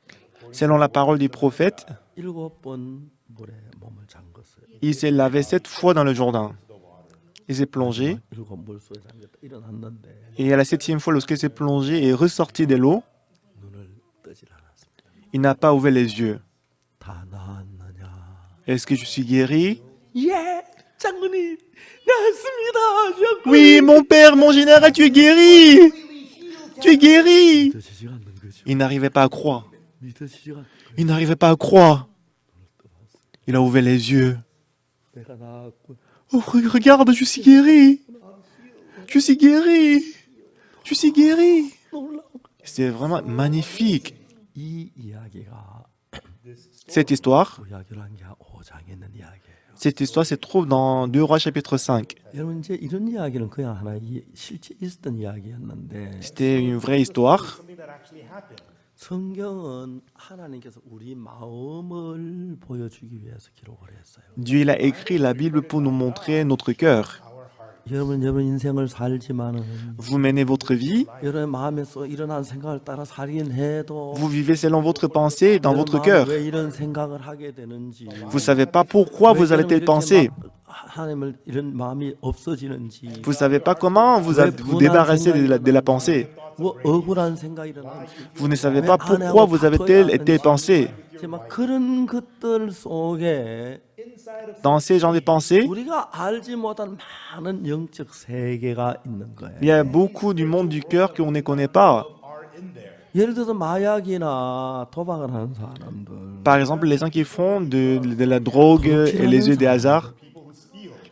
Selon la parole du prophète, 7번 물에 몸을 잠궜어요. il s'est lavé 7 fois dans le Jourdain. Il s'est plongé, 7 물속에 잠겼다 일어났는데 et à la 7e fois, lorsqu'il s'est plongé et ressorti de l'eau, 눈을 뜨질 않았습니다. il n'a pas ouvert les yeux. 다 나았느냐? Est-ce que je suis guéri? 예, 장군님 나았습니다. 장군. Oui, mon père, mon général, tu es guéri! Tu es guéri! 믿어지지가 않는 거죠. Il n'arrivait pas à croire. 믿어지지가 않는 Il n'arrivait pas à croire. Il a ouvert les yeux. 내가 나았고 Oh, regarde, je suis guéri. Je suis guéri. Je suis guéri. 놀라운 C'est vraiment magnifique. 이 이야기가 Cette histoire, 구약열왕기하 5장에 있는 이야기예요. cette histoire se trouve dans 2 Rois chapitre 5. 여러분 이제 이런 이야기는 그냥 하나 실제 있었던 이야기였는데 C'était une vraie histoire. 성경은 하나님께서 우리 마음을 보여주기 위해서 기록을 했어요. Dieu il a écrit la Bible pour nous montrer notre cœur. 여러분 인생을 살지만은 Vous menez votre vie, 여러분의 마음에서 일어난 생각을 따라 살긴 해도 vous vivez selon votre pensée, dans votre cœur. 왜 이런 생각을 하게 되는지 Vous ne savez pas pourquoi vous avez telle pensée. 하나님을 이런 마음이 없어지는지 Vous ne savez pas comment vous débarrasser de la pensée. 뭐 억울한 생각이 일어나는지 Vous ne savez pas pourquoi vous avez telle et telle pensée. 막 그런 것들 속에 Dans ces genres de pensées, 우리가 알지 못한 많은 영적 세계가 있는 거예요. il y a beaucoup du monde du cœur qu'on ne connaît pas. 예를 들어서 마약이나 도박을 하는 사람들, Par exemple, les gens qui font de la drogue et les jeux des hasards,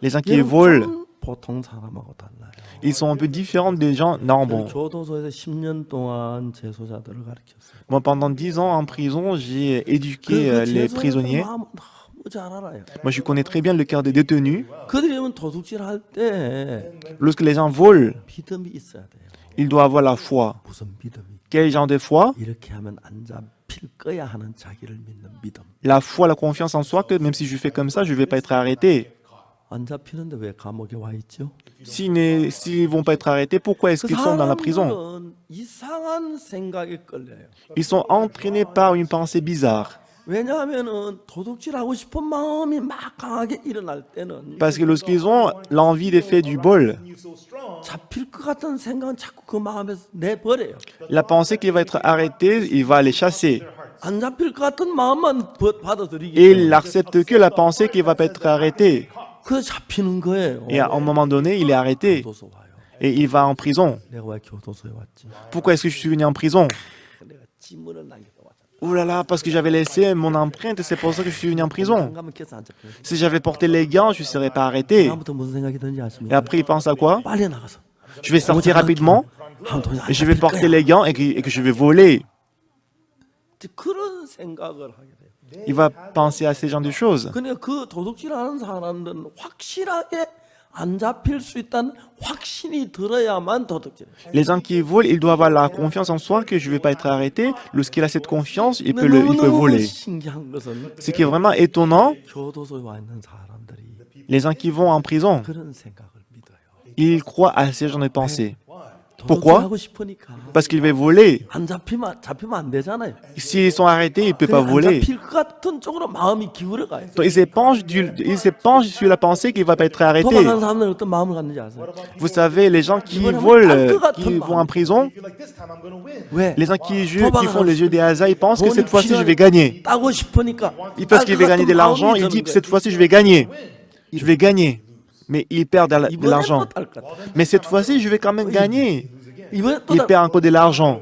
les gens qui volent, 여러분, 보통 사람하고 달라요. ils sont un peu différents des gens normaux. 교도소에서 10년 동안 재소자들을 가르쳤어요. Moi, pendant 10 ans en prison, j'ai éduqué les prisonniers. 마음 너무 잘 알아요. Moi, je connais très bien le cœur des détenus. 그들이 도둑질 할 때 Lorsque les gens volent, 믿음이 있어야 돼요. il doit avoir la foi. 무슨 믿음이? Quel genre de foi? 이렇게 하면 안 잡힐 거야 하는 자기를 믿는 믿음. La foi, la confiance en soi, que même si je fais comme ça, je ne vais pas être arrêté. 안 잡히는데 왜 감옥에 와 있죠? S'ils ne vont pas être arrêtés, pourquoi est-ce 그 qu'ils sont dans la prison? 사람들은 이상한 생각에 끌려요. Ils sont entraînés par une pensée bizarre. 왜냐하면은 도둑질하고 싶은 마음이 막 강하게 일어날 때는 Parce que lorsqu'ils ont l'envie de faire du bol, 잡힐 것 같은 생각은 자꾸 그 마음에서 내버려요. la pensée qu'il va être arrêté, il va les chasser. 안 잡힐 것 같은 마음만 받아들이기 Et il 때문에 n'accepte que la pensée qu'il va pas être arrêté. 그 잡히는 거예요. Et à un moment donné, il est arrêté. 교도소 와요. Et il va en prison. 내가 왜 교도소에 왔지? Pourquoi est-ce que je suis venu en prison? 내가 지문을 남겨서 왔잖아. Oh là là, parce que j'avais laissé mon empreinte et c'est pour ça que je suis venu en prison. 안 가면 계속 안 잡혀요. Si j'avais porté les gants, je ne serais pas arrêté. 다음부터 무슨 생각이 드는지 Et 아십니까? après, il pense à quoi? 빨리 나가서 Je vais sortir rapidement, et je vais porter les gants et que je vais voler. 그런 생각을 하게 돼요. Il va penser à ces genres de choses. 그러니까 그 도둑질하는 사람들은 확실하게 안 잡힐 수 있다는 확신이 들어야만 도둑질해요. Les gens qui volent, ils doivent avoir la confiance en soi que je ne vais pas être arrêté. Lorsqu'il a cette confiance, il peut 너무너무 voler. 신기한 것은 Ce qui est vraiment étonnant, 교도소에 와 있는 사람들이 les gens qui vont en prison, 그런 생각을 믿어요. ils croient à ces genres de pensées. Pourquoi? 도둑질하고 싶으니까 Parce qu'ils veulent voler. 안 잡히면 안 되잖아요. S'ils sont arrêtés, ils ne peuvent pas 안 voler. 잡힐 것 같은 쪽으로 마음이 기울어 가요. Donc, ils s'épanchent sur la pensée qu'il ne va pas être arrêté. 도박하는 사람들은 어떤 마음을 갖는지 아세요? Vous savez, les gens qui volent, qui vont en prison, 왜? les gens qui font le jeu des hasards, ils pensent que cette fois-ci, je vais gagner. 따고 싶으니까. Ils pensent qu'ils vont gagner de l'argent, ils disent, cette fois-ci, je vais gagner. Je vais gagner. Mais ils perdent de l'argent. Mais cette fois-ci, je vais quand même gagner. Il perd encore de l'argent.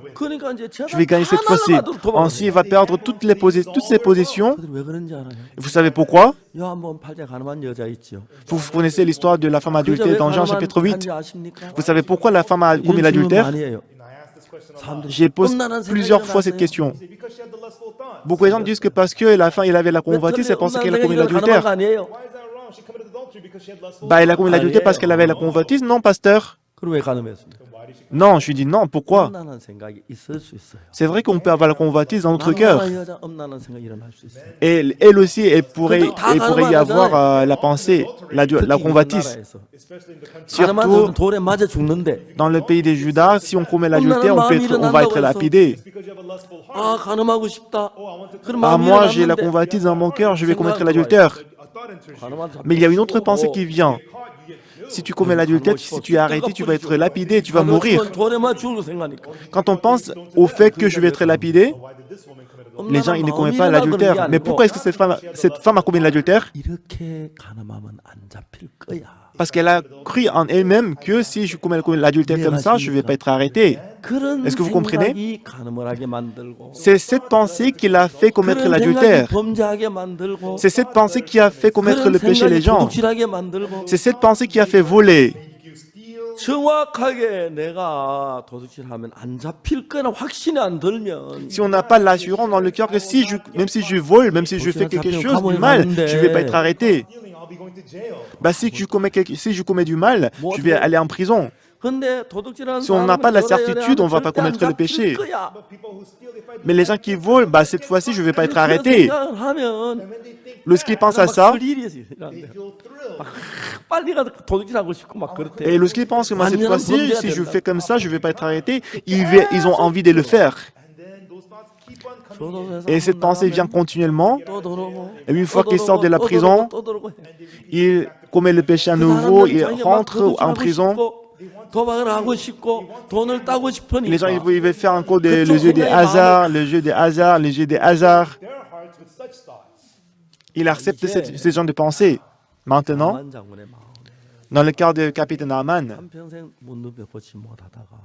Je vais gagner cette fois-ci. Ensuite, il va perdre toutes ses possessions. 왜 그런지 알아요? Vous savez pourquoi? 요한복음 8장 가늠한 여자 있죠. Vous connaissez l'histoire de la femme 그 여자 왜 adultère dans Jean chapitre 8. 가늠한지 아십니까? Vous savez pourquoi la femme a commis 이런 질문 l'adultère? 많이 해요. 사람들이 J'ai posé 음란한 생각이 plusieurs fois cette 일어났어요. question. Beaucoup de gens disent que parce que la femme, il avait la convoitise, c'est pour ça qu'elle a commis l'adultère. Bah, elle a commis l'adultère parce qu'elle avait la convoitise? Non, pasteur. 그럼 왜 가늠했습니까? Non, je lui dis non, pourquoi? 음란한 생각이 있을 수 있어요. C'est vrai qu'on peut avoir la convoitise dans notre cœur. 남자나 여자 음란한 생각이 일어날 수 있어요. Et elle aussi, elle pourrait y avoir la pensée, la convoitise. 나라에서. 가늠한 Surtout 사람은 돌에 맞아 죽는데 dans le pays des Judas, si on commet l'adultère, on va être lapidé. 아 가늠하고 싶다. 그럼 Ah, 마음이 moi, j'ai la 일어났는데 convoitise dans mon cœur, je vais commettre l'adultère. 가늠한 사람 Mais il y a une autre pensée qui vient. Si tu commets l'adultère, si tu es arrêté, tu vas être lapidé, tu vas mourir. 돌에 맞아 죽을 생각하니까. Quand on pense au fait que je vais être lapidé, les gens ils ne commettent pas l'adultère. Mais pourquoi est-ce que cette femme a commis l'adultère? 이렇게 가늠하면 안 잡힐 거야. Parce qu'elle a cru en elle-même que si je commets l'adultère comme ça, je ne vais pas être arrêté. 그런 Est-ce que vous comprenez? 생각이 가늠을 하게 만들고 C'est cette pensée qui l'a fait commettre 그런 생각이 l'adultère. 범죄하게 만들고 C'est cette pensée qui a fait commettre 그런 le péché 생각이 les gens. 도둑질하게 만들고 C'est cette pensée qui a fait voler. 정확하게 내가 도둑질하면 안 잡힐 거나 확신이 안 들면 Si on n'a pas l'assurance dans le cœur que même si je vole, même si je fais quelque chose du mal, je ne vais pas être arrêté. Bah, si je commets du mal, je vais aller en prison. 근데 도둑질하는 Si on n'a pas la 사람은 certitude, on ne va pas 절대 안 commettre le 잡힐 péché. 거야. Mais les gens qui volent, bah, cette fois-ci, je ne vais pas être 그런 arrêté. 생각을 하면 Lorsqu'ils pensent à 막 ça, 스릴이 일어난대요. 막 빨리 가서 도둑질하고 싶고 막 그렇대. et lorsqu'ils pensent que moi, cette fois-ci, si je fais comme ça, je ne vais pas être arrêté, ils ont envie de le faire. Et cette pensée vient continuellement. Et une fois qu'ils sortent de la prison, ils commettent le péché à nouveau, ils rentrent en prison. 도박을 하고 싶고 돈을 따고 싶으니까 Les gens, ils veulent faire encore le jeu des hasards, le jeu des hasards, le jeu des hasards. Ils acceptent ce genre de pensée. Maintenant, 나만 장군의 마음에 dans le cas du capitaine Naaman, 한평생 문둥병 고치 못하다가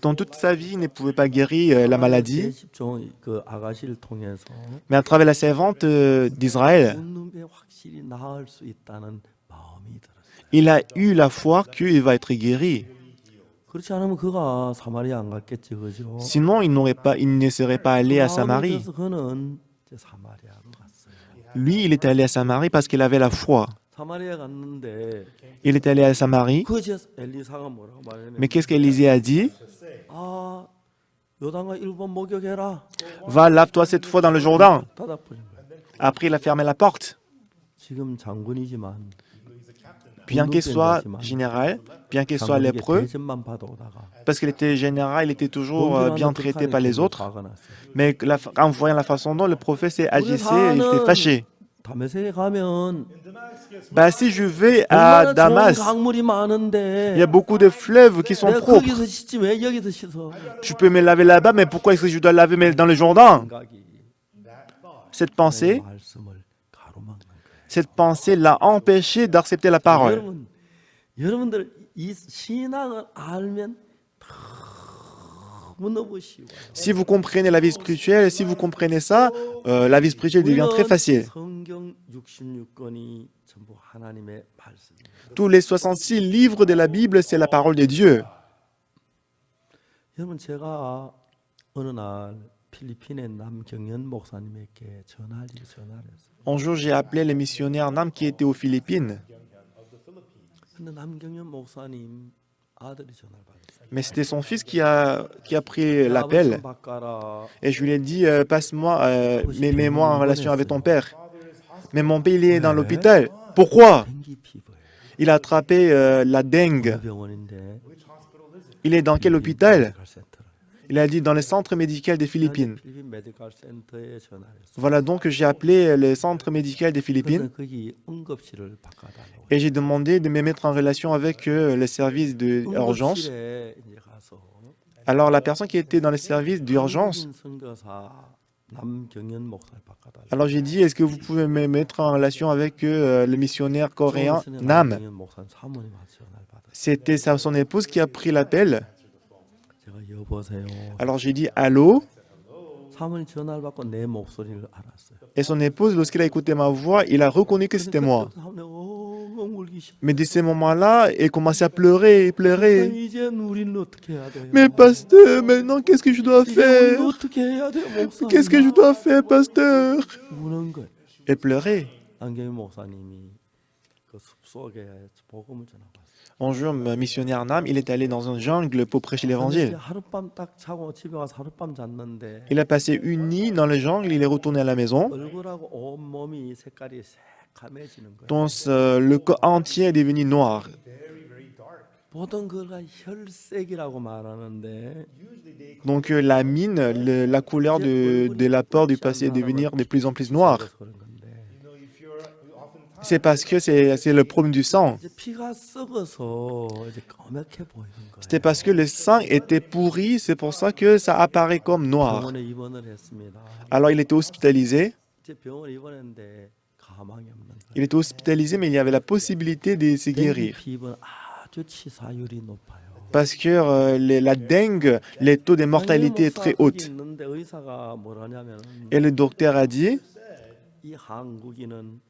dans toute sa vie, il ne pouvait pas guérir la maladie. 제10종 그 아가씨를 통해서 Mais à travers la servante d'Israël, 문둥병 확실히 나을 수 있다는 마음이 들었어요. il a eu la foi qu'il va être guéri. 그렇지 않으면 그가 사마리아 안 갔겠지, 그죠? Sinon, il ne serait pas allé à Samarie. 그래서 그는 이제 사마리아로 갔어요. Lui, il est allé à Samarie parce qu'il avait la foi. 사마리아 갔는데 Il est allé à Samarie. 그제 엘리사가 뭐라고 말했냐면 Mais qu'est-ce qu'Élisée a dit? 아 요단과 일본 목욕해라. Va, lave-toi cette fois dans le Jourdain. 닫아버린 거예요. Après, il a fermé la porte. 지금 장군이지만 bien qu'il soit 군중병자지만 général, bien qu'il soit 장로에게 lépreux, 대접만 받아오다가 parce qu'il était général, il était toujours 동기라는 bien traité 극한의 par les 기분이 autres, 화가 났어요. mais en voyant la façon dont le prophète s'est 우리 agissé, il était 사는 fâché. 다메섹에 가면 Bah, si je vais à 얼마나 좋은 Damas, 강물이 il y a 많은데 beaucoup de fleuves qui sont 내가 propres. 거기서 씻지 왜 여기서 씻어? Je peux me laver là-bas, mais pourquoi est-ce que je dois laver dans le Jourdain? 생각이 Cette 내 pensée, 말씀을 가로막는 거예요. cette pensée l'a empêché d'accepter la parole. 여러분들 이 신앙을 알면 너무너무 쉬워요. Si vous comprenez la vie spirituelle, si vous comprenez ça, la vie spirituelle devient très facile. 성경 66권이 전부 하나님의 말씀이에요. Tous les 66 livres de la Bible, c'est la parole de Dieu. 여러분 제가 어느 날 필리핀의 남경연 목사님에게 전화를 했어요. Un jour, j'ai appelé le missionnaire Nam qui était aux Philippines. 근데 남경연 목사님 아들이 전화를 받았어요. Mais c'était son fils qui a pris l'appel. Et je lui ai dit, passe-moi, mets-moi en relation avec ton père. Mais mon père, il est dans l'hôpital. Pourquoi? 댕기 피부예요. Il a attrapé la dengue. 병원인데 Il est dans quel hôpital? 메디컬 센터로. Il a dit dans le centre médical des Philippines. 필리핀 메디컬 센터에 전화를 했어요. Voilà donc que j'ai appelé le centre médical des Philippines 그래서 거기 응급실을 바꿔달라고. et j'ai demandé de me mettre en relation avec le service d'urgence. 응급실에 이제 가서 Alors la personne qui était dans le service d'urgence, 한국인 선교사 남경연 목사를 바꿔달라고. alors j'ai dit, est-ce que vous pouvez me mettre en relation avec le missionnaire coréen 조은선의 Nam? 남경연 목사는 사모님한테 전화를 받았어요. C'était son épouse qui a pris l'appel. 제가 여보세요. Alors j'ai dit allô, 사모님 전화를 받고 내 목소리를 알았어요. et son épouse, lorsqu'il a écouté ma voix, il a reconnu que c'était moi. 그때부터 사모님 엉엉 울기 시작. Mais de ce moment-là, il commençait à pleurer, pleurer. 이제 우리는 어떻게 해야 돼요? Mais pasteur, maintenant qu'est-ce que je dois 이제 우리는 faire? 어떻게 해야 돼요, 목사님? Qu'est-ce que je dois faire, pasteur? 우는 거예요. Elle pleurait. 안경희 목사님이 그 숲속에 복음을 전하고 왔어요. Un jour, le missionnaire Nam, il est allé dans un jungle pour prêcher 근데 l'évangile. 하룻밤 딱 자고 집에 가서 하룻밤 잤는데 Il a passé une nuit dans le jungle, il est retourné à la maison. 얼굴하고 온 몸이 색깔이 새카매지는 거예요. Donc, le corps entier est devenu noir. 보통 그걸 혈색이라고 말하는데 Donc, la mine, la couleur de la peur du passé est devenir de plus en plus noire. 그래서 그런 건데 C'est parce que c'est le problème du sang. 이제 피가 썩어서 이제 까맣게 보이는 거예요. C'était parce que le sang était pourri, c'est pour ça que ça apparaît comme noir. 병원에 입원을 했습니다. Alors, il était hospitalisé. 이제 병원에 입원했는데 가망이 없는 거예요. Il était hospitalisé, mais il y avait la possibilité de se 댕기 guérir. 피부는 아주 치사율이 높아요. Parce que la dengue, les taux de mortalité est très haut. 있는데 의사가 뭐라냐면 Et le docteur a dit, 이 한국인은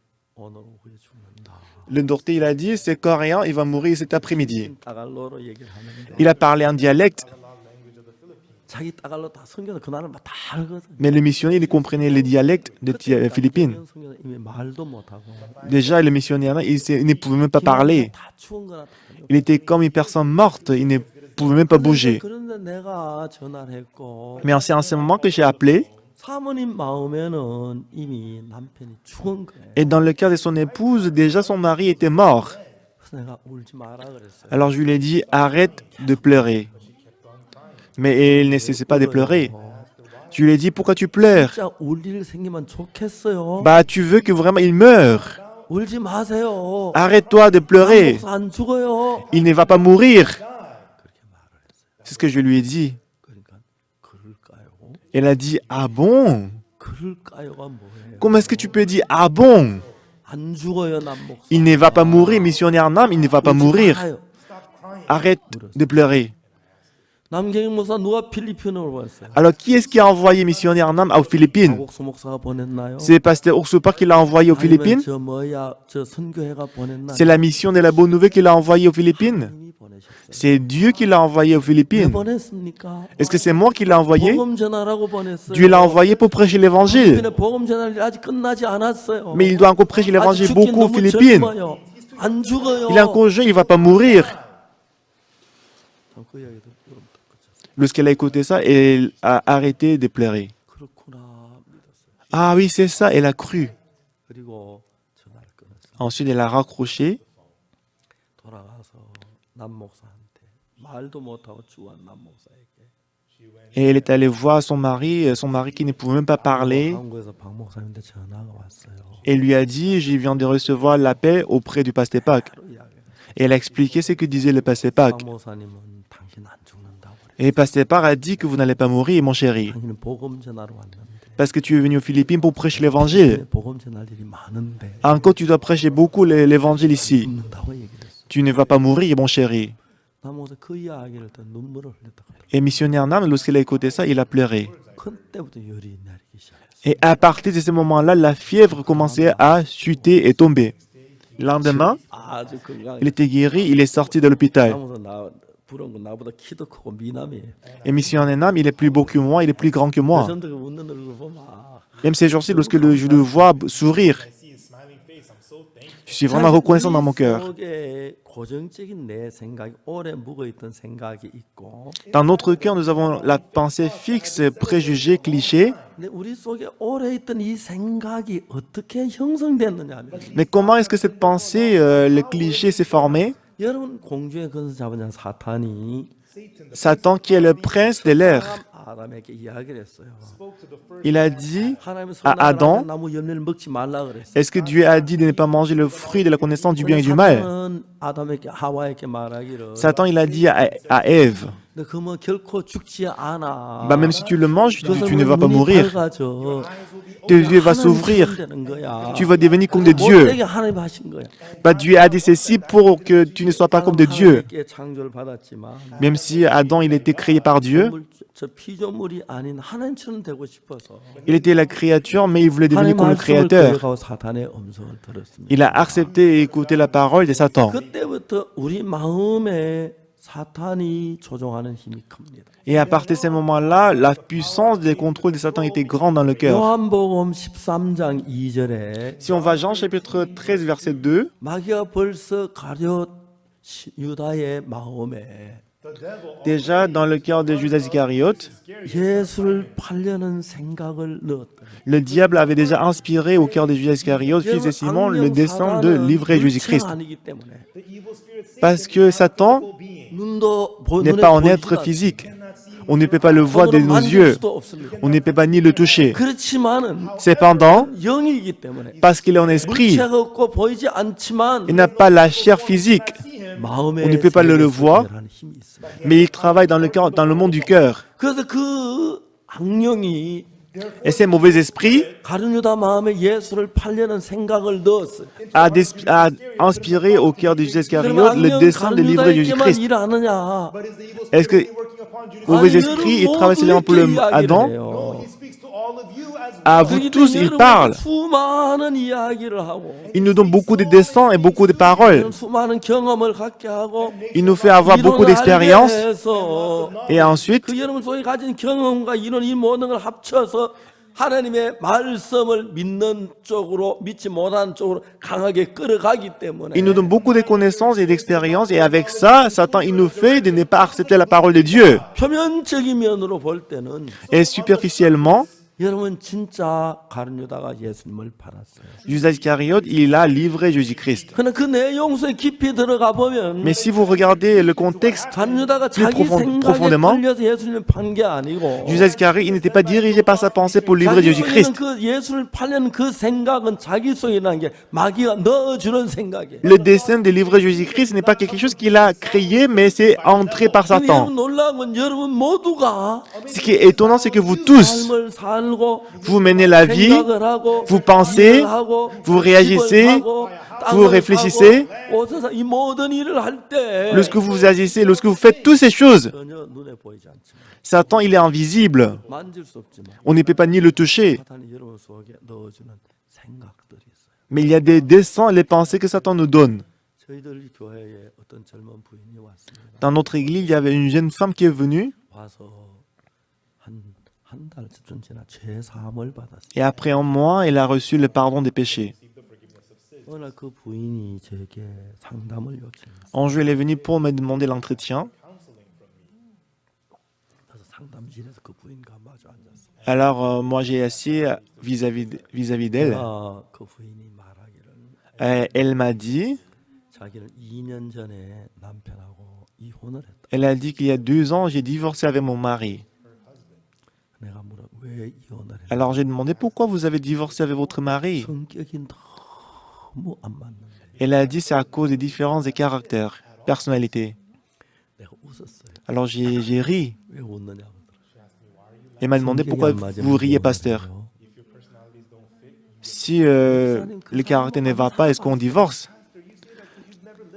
오늘 오후에 죽는다. le docteur il a dit, c'est coréen, il va mourir cet après-midi. 따갈로로 얘기를 하는데 Il a parlé en dialecte, 자기 따갈로 다 성경을 그날은 다 알거든. mais le missionnaire, il comprenait les dialectes des Philippines. 성경은 이미 말도 못하고 Déjà, le missionnaire, il ne pouvait même pas parler. 다 추운 거나 다 Il était comme une personne morte, il ne pouvait même pas bouger. 그런데 내가 전화를 했고 Mais c'est en ce moment que j'ai appelé, 사모님 마음에는 이미 남편이 죽은 거예요. et dans le cas de son épouse, déjà son mari était mort. 그래서 내가 울지 마라 그랬어요. Alors je lui ai dit, arrête de pleurer. Mais il ne cessait pas de pleurer. Je lui ai dit, pourquoi tu pleures? 진짜 울 일 생기면 좋겠어요. Bah, tu veux que vraiment il meure. 울지 마세요. Arrête-toi de pleurer. 목사 안 죽어요. Il ne va pas mourir. 그렇게 말을 했어요. C'est ce que je lui ai dit. 그러니까 그럴까요? Elle a dit, ah bon? 그럴까요가 뭐예요? Comment est-ce que tu peux dire, ah bon? 안 죽어요, 남 목사. Il ne va pas mourir, missionnaire Nam, il ne va pas mourir. 말아요. Arrête de pleurer. 남경희 목사 누가 필리핀으로 보냈어요? Alors, qui est-ce qui a envoyé missionnaire Nam aux Philippines? 박옥수 목사가 보냈나요? C'est pasteur Ursupa qui l'a envoyé aux 아니면 Philippines? 저 뭐야 저 선교회가 보냈나요? C'est la mission de la bonne nouvelle qui l'a envoyé aux Philippines? 하나님이 보내셨어요. C'est Dieu qui l'a envoyé aux 왜 Philippines. 보냈습니까? Est-ce que c'est moi qui l'ai envoyé? 복음 전하라고 보냈어요. Dieu l'a envoyé pour prêcher l'évangile. 필리핀에 복음 전할 일 아직 끝나지 않았어요. Mais il doit encore prêcher 아직 l'évangile 죽긴 beaucoup aux 너무 Philippines. 젊어요. 안 죽어요. Il est encore jeune, il ne va pas mourir. 그 이야기도 여러분 듣고 Lorsqu'elle a écouté ça, elle a arrêté de pleurer. 그렇구나 믿었어요. Ah oui, c'est ça, elle a cru. 그리고 전화를 끊었어요. Ensuite, elle a raccroché. 돌아가서 남 목사한테 말도 못하고 죽은 남 목사에게 Et elle est allée voir son mari qui ne pouvait même pas parler, 한국에서 박 목사님한테 전화가 왔어요. et lui a dit, je viens de recevoir l'appel auprès du pasteur Pac. 바로 이야기를. Et elle a expliqué ce que disait le pasteur 박 Pac. 목사님은 당신 안 죽는다고 그래. Et le pasteur Pac a dit que vous n'allez pas mourir, mon chéri, 당신은 복음 전하러 왔는데 parce que tu es venu aux Philippines pour prêcher l'évangile. 복음 전할 일이 많은데 Encore, tu dois prêcher beaucoup l'évangile ici. 죽는다고 얘기를 했어. Tu ne vas pas mourir, mon chéri. 남 목사 그 이야기를 듣고 눈물을 흘렸다 그래. Et missionnaire Nam, lorsqu'il a écouté ça, il a pleuré. 그때부터 열이 내리기 시작했어. Et à partir de ce moment-là, la fièvre commençait à chuter et tomber. Le lendemain, 아주 건강. il était guéri, il est sorti de l'hôpital. 남 목사 나 부러운 건 나보다 키도 크고 미남이에요. Et missionnaire Nam, il est plus beau que moi, il est plus grand que moi. 여전히 웃는 얼굴 보면 아, Même ces jours-ci, lorsque je le vois sourire, je suis vraiment reconnaissant dans mon cœur. 속에 고정적인 내 생각이 오래 묵어있던 생각이 있고, Dans notre cœur, nous avons la pensée fixe, préjugée, cliché. 근데 우리 속에 오래 있던 이 생각이 어떻게 형성됐느냐 하면, Mais comment est-ce que cette pensée, le cliché, s'est formé? 여러분 공중의 근수 잡은 자 사탄이 Satan, qui est le prince de l'air, 아담에게 이야기를 했어요. il a dit, 하나님의 아, 선악을 아담? 알는 나무 열매를 먹지 말라 그랬어요. est-ce que Dieu a dit de ne pas manger le fruit de la connaissance du bien et du mal? 사탄은 아담에게 하와에게 말하기를, Satan, il a dit à Ève, 너 그러면 결코 죽지 않아. bah, même si tu le manges, 그것을 tu ne vas pas 눈이 mourir. 밝아져. Tes yeux vont s'ouvrir. 되는 거야. Tu vas devenir comme de Dieu. 못되게 하나님 하신 거야. Bah, Dieu a dit ceci pour que tu ne sois pas comme de Dieu. 하나님께 창조를 받았지만 Même si Adam, il était créé par Dieu, 저 피조물이 아닌 하나님처럼 되고 싶어서 il était la créature, mais il voulait devenir 하나님 comme le 말씀을 Créateur. 거역하고 사탄의 음성을 들었습니다. Il a accepté et écouté la parole de Satan. 그때부터 우리 마음에 사탄이 조종하는 힘이 큽니다. Et à partir de ce moment-là, la puissance des contrôles de Satan était grande dans le cœur. 요한복음 13장 2절에 Si on va à Jean chapitre 13, verset 2, 마귀가 벌써 가룟 유다의 마음에 déjà dans le cœur de Judas Iscariote, 예수를 팔려는 생각을 넣었다. le diable avait déjà inspiré au cœur de Judas Iscariote, fils de Simon, le dessein de livrer Jésus-Christ. 아니기 때문에 Parce que Satan 눈도 n'est pas un être physique. On ne peut pas le voir de nos yeux. On ne peut pas ni le toucher. 그렇지만은 Cependant, 영이기 때문에 parce qu'il est en esprit, 물체가 없고 보이지 않지만 il n'a pas la chair physique, 마음에 On ne peut pas le voir. 힘이 있습니다. mais il travaille dans le cœur, dans le monde du cœur. 그래서 그 악령이 Et ces mauvais esprits 가룟 유다 마음에 예수를 팔려는 생각을 넣었어요. a inspiré au cœur de Judas 그러면 Iscariote le 악령 dessein de 가룟 livrer 유다에게만 Jésus-Christ. 일하느냐? Est-ce que mauvais esprits, il travaille seulement pour le Adam? À vous tous, il parle. 수많은 이야기를 하고 Il nous donne beaucoup de dessins et beaucoup de paroles. 수많은 경험을 갖게 하고 Il nous fait avoir beaucoup 이론을 알게 d'expériences. 해서 Et ensuite, 그 여러분 속에 가진 경험과 이론 이 모든 걸 합쳐서 하나님의 말씀을 믿는 쪽으로 믿지 못하는 쪽으로 강하게 끌어가기 때문에 il nous donne beaucoup de connaissances et d'expériences. Et avec ça, Satan, il nous fait de ne pas accepter la parole de Dieu. 표면적인 면으로 볼 때는 Et superficiellement, 여러분 진짜 가룟 유다가 예수님을 팔았어요. Judas Iscariote, il a livré Jésus-Christ. 그러나 그 내용 속에 깊이 들어가 보면 Mais si vous regardez le contexte, 가룟 유다가 plus 자기 생각에 profondément, 끌려서 예수님을 판 게 아니고 Judas Iscariote, il n'était pas dirigé par sa pensée pour livrer 자기 속에는 Jésus-Christ. 그 예수를 팔려는 그 생각은 자기 속이라는 게 마귀가 넣어주는 생각이에요. Le dessein de livrer Jésus-Christ n'est pas quelque chose qu'il a créé, mais c'est entré par 근데 여러분 Satan. 놀라운 건 여러분 모두가 Ce qui est étonnant, c'est que vous tous, 삶을 살고 vous menez la vie, 생각을 하고 vous pensez, 일을 하고 vous réagissez, 집을 사고, vous 땅을 réfléchissez. 사고, 옷을 사- 이 모든 일을 할 때 Lorsque vous agissez, lorsque vous faites toutes ces choses, 전혀 눈에 보이지 않지만 Satan, il est invisible. 만질 수 없지만 On ne peut pas ni le toucher. 사탄이 여러분 속에 넣어주는 생각들이 있어요. Mais il y a des desseins, les pensées que Satan nous donne. 저희들 교회에 어떤 젊은 부인이 왔습니다. Dans notre église, il y avait une jeune femme qui est venue. 와서 한 달쯤 지나 죄 사함을 받았어요. Et après un mois, elle a reçu le pardon des péchés. 어느 날 그 부인이 저에게 상담을 요청했어요. Un jour, elle est venue pour me demander l'entretien. 그래서 상담실에서 그 부인과 마주 앉았어요. Alors, moi, j'ai assis vis-à-vis d'elle. 그 부인이 말하기를 Elle m'a dit, 자기는 2년 전에 남편하고 이혼을 했다. Elle a dit qu'il y a 2 ans, j'ai divorcé avec mon mari. 내가 물어 왜 이혼을 했냐? Alors j'ai demandé pourquoi vous avez divorcé avec votre mari. 성격이 너무 안 맞는 거야. Elle a dit c'est à cause des différences des caractères, personnalités. 내가 웃었어요. Alors j'ai ri. 왜 웃느냐고. Elle m'a demandé pourquoi vous riez, pasteur. Si le caractère ne va pas, est-ce qu'on divorce?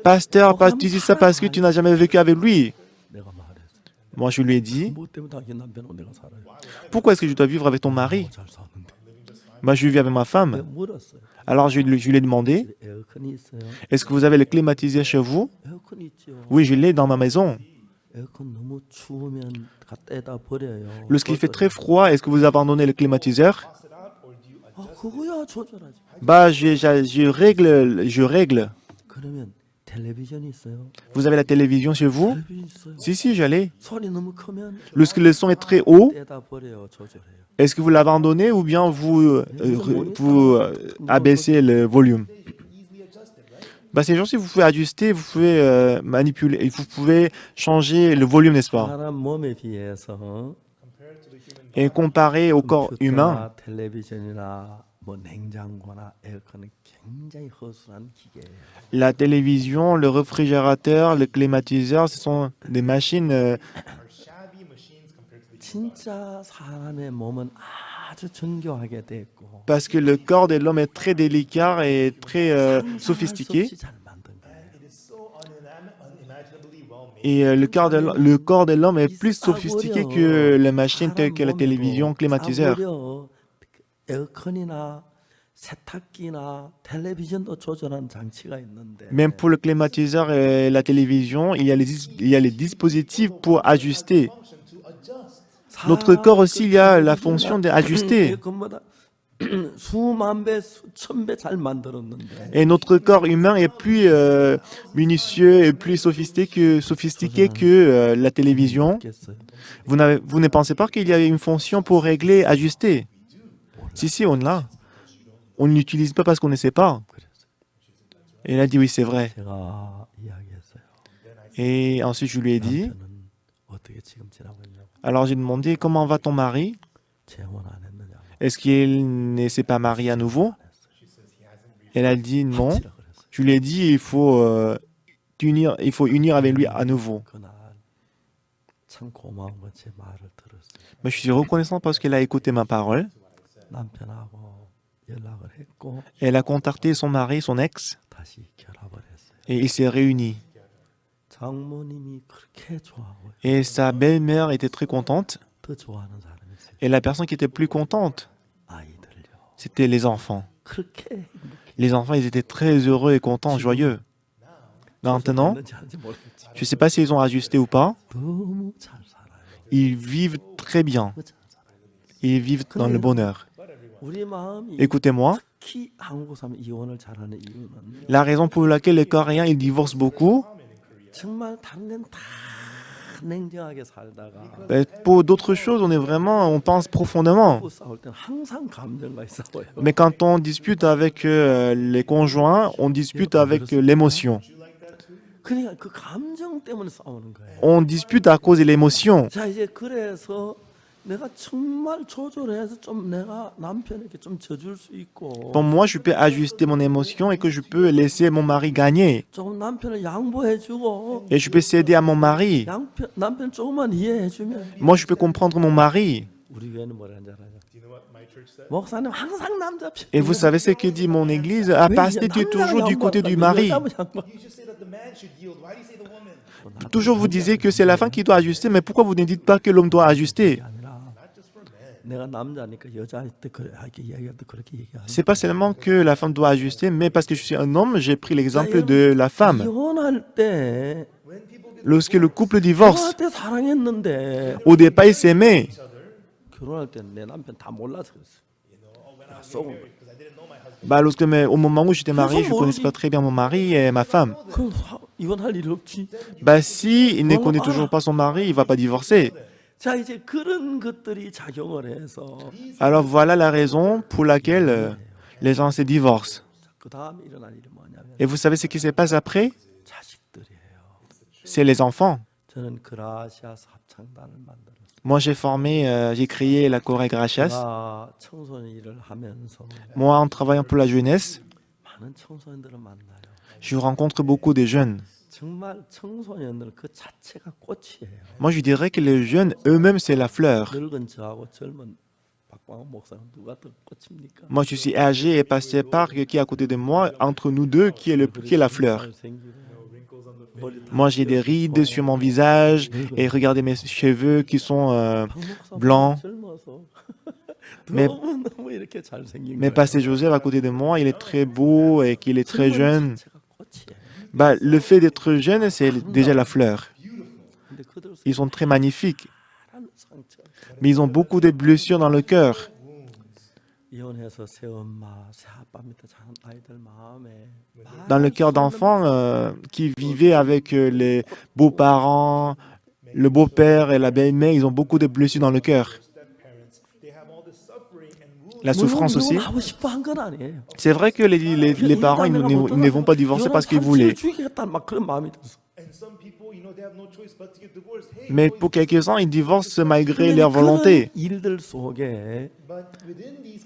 Pasteur, tu dis ça parce que tu n'as jamais vécu avec lui. 내가 말했어. Moi, je lui ai dit, 뭐 때문에 당신 남편하고 내가 살아요? pourquoi est-ce que je dois vivre avec ton mari? 잘 사는데. Moi, je vis avec ma 내가 femme. 물었어요. Alors, je lui ai demandé, 에어컨이 있어요? est-ce que vous avez le climatiseur chez vous? 에어컨이 있죠. Oui, je l'ai dans ma maison. 에어컨 너무 추우면 갖다 버려요. Lorsqu'il fait très froid, est-ce que vous abandonnez le climatiseur? 아, 그거야 조절하지. Bah, je règle. 그러면 텔레비전이 있어요. Vous avez la télévision chez vous? 텔레비전 있어요. Si, j'allais. 소리 너무 크면 Lorsque le son est très haut, 떼다 버려요. 조절해요. est-ce que vous l'abandonnez ou bien vous abaissez le volume? Bah, ces gens-ci, vous pouvez ajuster, vous pouvez manipuler, vous pouvez changer le volume, n'est-ce pas? 사람 몸에 비해서 Et comparé au corps humain, 컴퓨터나 텔레비전이나 뭐 냉장고나 에어컨은 굉장히 허술한 기계예요. la télévision, le réfrigérateur, le climatiseur, ce sont des machines 진짜 사람의 몸은 아주 정교하게 됐고 parce que le corps de l'homme est très délicat et très 상상할 수 sophistiqué. 없이 잘 만든 거예요. Et le corps de l'homme est plus sophistiqué que les machines telles que la télévision, climatiseur. 싸구려 에어컨이나 세탁기나 텔레비전도 조절하는 장치가 있는데 Même pour le climatiseur et la télévision, il y a les dispositifs pour ajuster. Notre corps aussi, il y a la fonction d'ajuster. 에어컨보다 수만 배, 수천 배 잘 만들었는데 Et notre corps humain est plus minutieux et plus sophistiqué que la télévision. 있겠어요. Vous ne pensez pas qu'il y a une fonction pour régler, ajuster? Si, on l'a. On ne l'utilise pas parce qu'on ne sait pas. Et elle a dit oui, c'est vrai. 제가 이야기했어요. Et ensuite, je lui ai dit, 남편은 어떻게 지금 지나고 있냐고. alors j'ai demandé comment va ton mari? 재혼 안 했느냐고. Est-ce qu'il ne s'est pas marié à nouveau? Elle a dit non. 확실하 그랬어요. Je lui ai dit il faut unir avec lui à nouveau. 그날 참 고마운 건 제 말을 들었어요. Mais je suis reconnaissant parce qu'elle a écouté ma parole. 남편하고 연락을 했고 Elle a contacté son mari, son ex, 다시 결합을 했어요. et il s'est réuni. 장모님이 그렇게 좋아하고 Et sa belle-mère était très contente. 더 좋아하는 사람이 있어요. Et la personne qui était plus contente, 아이들요. c'était les enfants. 그렇게 행복해. Les enfants, ils étaient très heureux et contents, joyeux. Maintenant, 조절했는지 아닌지 모르겠지. je ne sais pas s'ils ont ajusté ou pas. 너무 잘 살아요. Ils vivent très bien. 너무 잘 살아요. Ils vivent dans le bonheur. 우리 마음이 Écoutez-moi, 특히 한국 사람 이혼을 잘하는 이유는 la raison pour laquelle les Coréens, ils divorcent beaucoup, 정말 다른 건 다 냉정하게 살다가 pour d'autres choses, on pense profondément. 부부 싸울 때는 항상 감정과 싸워요. Mais quand on dispute avec les conjoints, on dispute avec l'émotion. 그러니까 그 감정 때문에 싸우는 거예요. On dispute à cause de l'émotion. 자 이제 그래서 내가 정말 조절해서 좀 내가 남편에게 좀 져줄 수 있고 Donc moi, je peux ajuster mon émotion et que je peux laisser mon mari gagner. 좀 남편을 양보해주고 Et je peux céder à mon mari. 남편 조금만 이해해주면 Moi, je peux comprendre mon mari. 우리 교회는 뭐라 하는지 알아요? 목사님 항상 남자 편. Et vous savez ce que dit mon église? Ah, pasteur, tu es toujours du côté du mari. Toujours vous disiez que c'est la femme qui doit ajuster, mais pourquoi vous ne dites pas que l'homme doit ajuster? 내가 남자니까 여자한테 그렇게 이야기할 때 그렇게 얘기하는. C'est pas seulement que la femme doit ajuster, mais parce que je suis un homme, j'ai pris l'exemple de la femme. 이혼할 때 Lorsque le couple divorce, 결혼할 때 사랑했는데 au départ, ils s'aimaient. 결혼할 때 내 남편 다 몰라서 그랬어. 내가 속은 거야. Bah, au moment où j'étais marié, je ne connaissais pas très bien mon mari et ma femme. 그럼 이혼할 일 없지. Bah, si il ne connaît toujours pas son mari, il va pas divorcer. 자 이제 그런 것들이 작용을 해서 Alors voilà la raison pour laquelle les gens se divorcent. 그 다음에 일어난 일이 뭐냐면 Et vous savez ce qui se passe après? 자식들이에요. C'est les enfants. 저는 그라시아스 합창단을 만들었어요. Moi, j'ai créé la chorale Gracias. 제가 청소년 일을 하면서 Moi, en travaillant pour la jeunesse, 많은 청소년들을 만나요. je rencontre beaucoup de jeunes. 정말 청소년들 그 자체가 꽃이에요. Moi, je dirais que les jeunes eux-mêmes, c'est la fleur. 늙은 저하고 젊은 박광원 목사는 누가 더 꽃입니까? Moi, je suis âgé et pasteur Park qui est à côté de moi. Entre nous deux, qui est la fleur? Moi, j'ai des rides sur mon visage et regardez mes cheveux qui sont blancs. Mais- 너무 이렇게 잘생긴 Mais 거예요. pasteur Joseph à côté de moi, il est très beau et qu'il est très 젊은 jeune. 자체가 꽃이에요. Bah, le fait d'être jeune, c'est déjà la fleur. 근데 그들 Ils sont très magnifiques, 사랑하는 상처. mais ils ont beaucoup de blessures dans le cœur. 이혼해서 새 엄마, 새 아빠 밑에 자란 아이들 마음에 Dans le cœur d'enfants qui vivaient avec les beaux-parents, le beau-père et la belle-mère, ils ont beaucoup de blessures dans le cœur. La souffrance aussi. 하고 싶어 한 건 아니에요. C'est vrai que les parents, ils ne vont pas divorcer parce qu'ils voulaient. 죽이겠다는 막 그런 마음이 들었어. Mais pour quelques-uns, ils divorcent malgré leur volonté. 일들 속에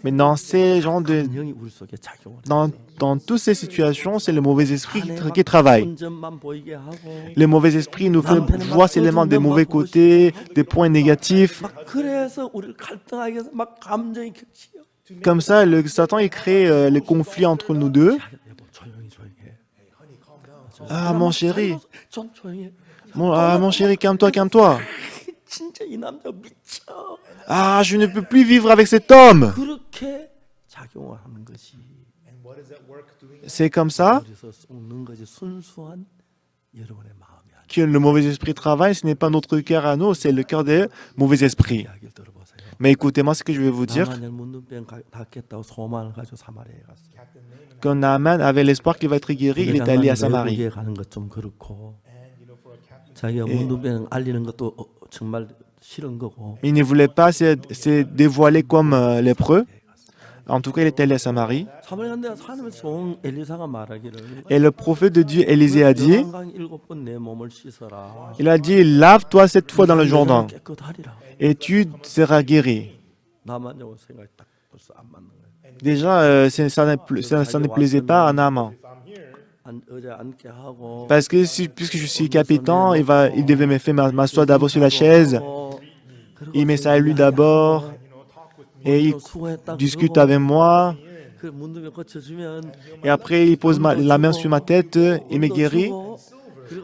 Mais dans ces genres de... 감정이 우리 속에 작용을. Dans toutes ces situations, c'est le mauvais esprit qui travaille. 혼전만 보이게 하고 Le mauvais esprit nous fait voir seulement des mauvais côtés, des points négatifs. 막 그래서 우리를 갈등하게 해서 막 감정이 격치요. Comme ça, le Satan, il crée les conflits entre nous deux. 여보 조용히 해. Ah, mon chéri, 좀 조용히 해. mon chéri, calme-toi, calme-toi. 진짜 이 남자 미쳐. Ah, je ne peux plus vivre avec cet homme. 그렇게 작용을 하는 것이 C'est comme ça 우리서 쏟는 것이 순수한 여러분의 마음이 아니에요. que le mauvais esprit travaille. Ce n'est pas notre cœur à nous, c'est le cœur des mauvais esprits. 이야기를 들어보세요. Mais écoutez-moi ce que je vais vous dire. 나만을 문둥병 낫겠다고 소망을 가지고 사마리아에 갔어요. Quand Naaman avait l'espoir qu'il va être guéri, il est allé à Samarie. 외국에 가는 것 좀 그렇고 자기가 문둥병 알리는 것도 정말 싫은 거고. Il ne voulait pas se dévoiler comme lépreux. En tout cas, il est allé à Samarie. 사마리아 간데 하나님의 종 엘리사가 말하기를 Et le prophète de Dieu, Élisée, a dit, 요한강 7번 내 몸을 씻어라. il a dit, lave-toi 7 fois dans le Jourdain 깨끗하리라. et tu seras guéri. 나만 요 생각이 딱 벌써 안 맞는 거예요. Déjà, ça ne plaisait pas à Naaman. 의자에 앉게 하고 Parce que puisque je suis capitaine, il devait me faire m'asseoir d'abord sur la chaise. Il me salue d'abord et il discute avec moi. 그 문둥병 고쳐주면 Et après, il pose la main sur ma tête, il me guérit.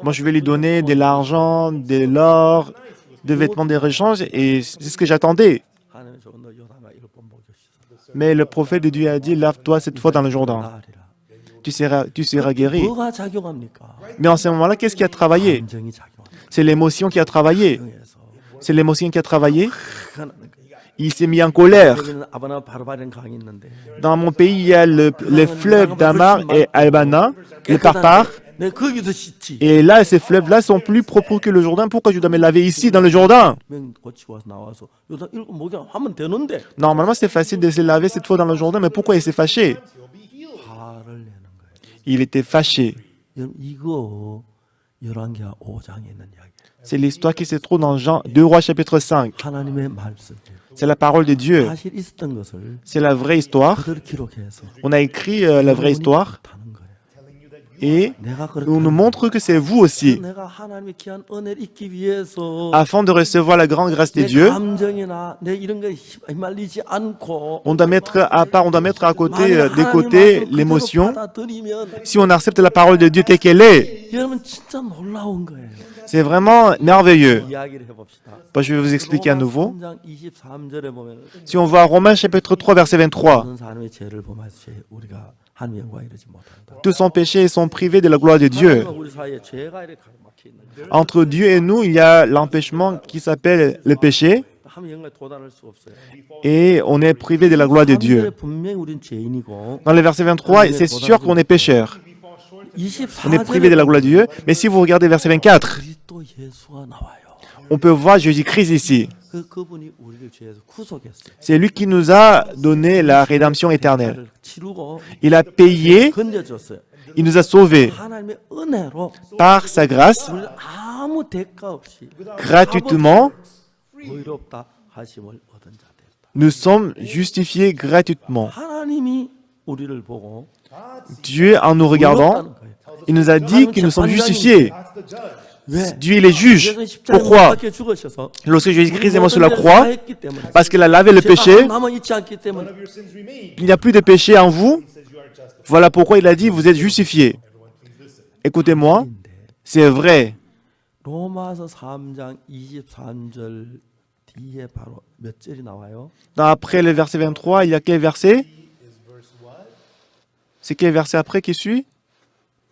Moi, je vais lui donner de l'argent, de l'or, des vêtements de rechange et c'est ce que j'attendais. 하나님의 종은 너 요단강 7번 목욕 씻어라. Mais le prophète de Dieu a dit, lave-toi 7 fois dans le Jourdain. 나으리라. Tu seras guéri. 뭐가 작용합니까? Mais en ce moment-là, qu'est-ce qui a travaillé? 감정이 작용합니다. C'est l'émotion qui a travaillé. 그래서 C'est l'émotion qui a travaillé. 화가 나는 거예요. Il s'est mis en colère. 여기는 아바나 바르바라는 강이 있는데 Dans mon pays, il y a les fleuves d'Amar et Albana, le Parpar. 내 거기서 씻지. Et là, ces fleuves-là sont plus propres que le Jourdain. Pourquoi je dois me laver ici, dans le Jourdain? 명 고치고 와서 나와서 요단 7 목욕 하면 되는데 Normalement, c'est facile de se laver cette fois dans le Jourdain, mais pourquoi il s'est fâché? 화를 내는 거예요. Il était fâché. 여러분 이거 열왕기하 5장에 있는 이야기예요. C'est l'histoire qui se trouve dans Jean 2 Rois chapitre 5. 하나님의 말씀이에요. C'est la parole de Dieu. 사실 있었던 것을 C'est la vraie histoire. 그대로 기록해서 On a écrit la vraie histoire 다는 거예요. et 내가 on nous montre que c'est vous aussi. 내가 하나님의 귀한 은혜를 잊기 위해서 Afin de recevoir la grande grâce de 내 Dieu, 감정이나 내 이런 거에 휘말리지 않고 on doit mettre à part, on doit mettre à côté, de côté l'émotion. 받아들이면 Si on accepte la parole de Dieu telle qu'elle est, 여러분 진짜 놀라운 거예요. c'est vraiment merveilleux. 이야기를 해봅시다. Bah, je vais vous expliquer à nouveau. 3장 23절에 보면 Si on voit Romains chapitre 3 verset 23, 모든 사람의 죄를 범하시 우리가 하나님의 영광에 이르지 못한다. tous sont péchés et sont privés de la gloire de Dieu. 하나님과 우리 사이에 죄가 이렇게 가로막혀 있는 거예요. Entre Dieu et nous, il y a l'empêchement qui s'appelle le péché 하나님의 영광에 도달할 수 없어요. et on est privé de la gloire de Dieu. 분명히 우린 죄인이고 Dans le verset 23, c'est sûr qu'on est pécheur. On est privé de la gloire de Dieu. Mais si vous regardez verset 24, 그리스도 예수가 나와요. on peut voir Jésus-Christ ici. 그분이 우리를 죄에서 구속했어요. C'est lui qui nous a donné la rédemption éternelle. 대가를 치르고 Il a payé, 건져줬어요. il nous a sauvés. 하나님의 은혜로 Par sa grâce, 우리를 아무 대가 없이 gratuitement, 의롭다 하심을 얻은 자 됐다. nous sommes justifiés gratuitement. 하나님이 우리를 보고 Dieu, en nous regardant, 의롭다는 거예요. il nous a dit que nous sommes justifiés. 왜? Dieu, il est juge. 예수님 십자가에 못 Pourquoi? 박혀 죽으셔서 Lorsque Jésus-Christ est mort 우리 sur la 모든 croix, 죄를 다 했기 때문에 parce qu'il a lavé le 죄가 péché, 남아 있지 않기 때문에 il n'y a plus de péché en vous. Voilà pourquoi il a dit, vous êtes justifiés. Écoutez-moi, c'est vrai. 로마서 3장 23절 뒤에 바로 몇 절이 나와요? Après le verset 23, il y a quel verset? C'est quel verset après qui suit?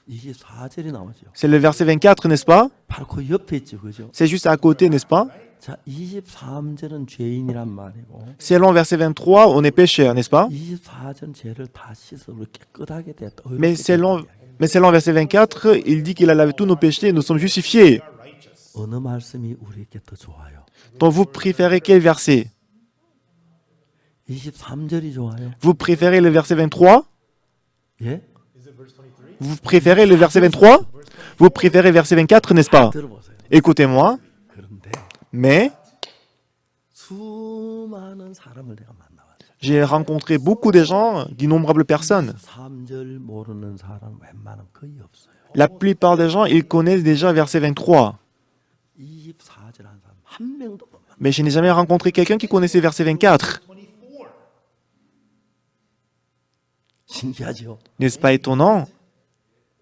24절이 나오죠. C'est le verset 24, n'est-ce pas? 바로 그 옆에 있죠, 그죠? C'est juste à côté, n'est-ce pas? 자, 23절은 죄인이란 말이고 Selon verset 23, on est pécheur, n'est-ce pas? 24절 죄를 다 씻어 우리 깨끗하게 됐다. Mais selon verset 24, il dit qu'il a lavé tous nos péchés et nous sommes justifiés. 어느 말씀이 우리에게 더 좋아요? Donc vous préférez quel verset? 23절이 좋아요. Vous préférez le verset 23? 예? Vous préférez le verset 23? Vous préférez verset 24, n'est-ce pas? 들어보세요. Écoutez-moi, 그런데 mais 수많은 사람을 내가 만나봤어요. j'ai rencontré beaucoup de gens, d'innombrables personnes. 3절 모르는 사람 웬만하면 거의 없어요. La plupart des gens, ils connaissent déjà verset 23. 24절 한 사람 한 명도 못 만나. Mais je n'ai jamais rencontré quelqu'un qui connaissait verset 24. 신기하죠? N'est-ce pas étonnant?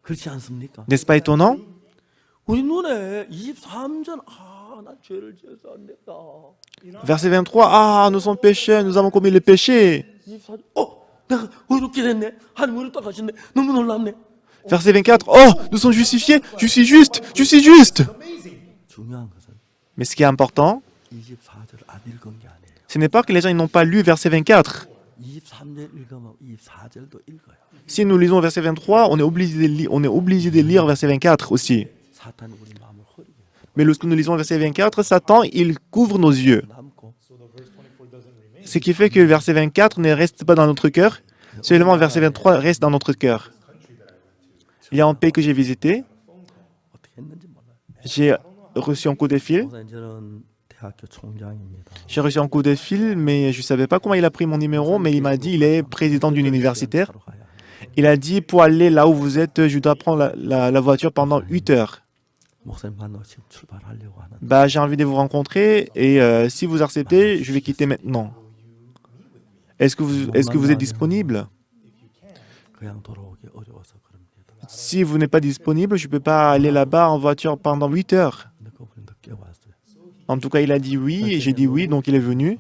그렇지 않습니까? N'est-ce pas étonnant? 우리 눈에 23절 나 죄를 지어서 안 됐다. Verset 23, ah, nous sommes pécheurs, nous avons commis le péché. 24절 내가 의롭게 됐네. 하나님 의롭다 하셨네. 너무 놀랍네. Verset 24, oh, nous sommes justifiés, je suis juste, je suis juste. 중요한 것은 Mais ce qui est important, 24절 안 읽은 게 아니에요. ce n'est pas que les gens ils n'ont pas lu verset 24. 23절 읽으면 24절도 읽어요. Si nous lisons verset 23, on est obligé de lire verset 24 aussi. 사탄이 우리 마음을 허리게 Mais lorsque nous lisons verset 24, Satan, il couvre nos yeux. 남고 Ce qui fait que verset 24 ne reste pas dans notre cœur, seulement verset 23 reste dans notre cœur. Il y a un pays que j'ai visité, 어떻게 했는지 몰라요. j'ai reçu un coup de fil. 목사님 저는 대학교 총장입니다. J'ai reçu un coup de fil, mais je ne savais pas comment il a pris mon numéro, mais il m'a dit il est président d'une universitaire. 바로 가야 해요. Il a dit pour aller là où vous êtes, je dois prendre la voiture pendant 8 heures. 목사님 만나고 지금 출발하려고 하는. Bah, j'ai envie de vous rencontrer et si vous acceptez, je vais quitter maintenant. Est-ce que vous êtes disponible? 그냥 돌아오기 어려워서 그럽니다. Si vous n'êtes pas disponible, je ne peux pas aller là-bas en voiture pendant 8 heures. 근데 그분이 늦게 왔어요. En tout cas, il a dit oui et j'ai dit oui, donc il est venu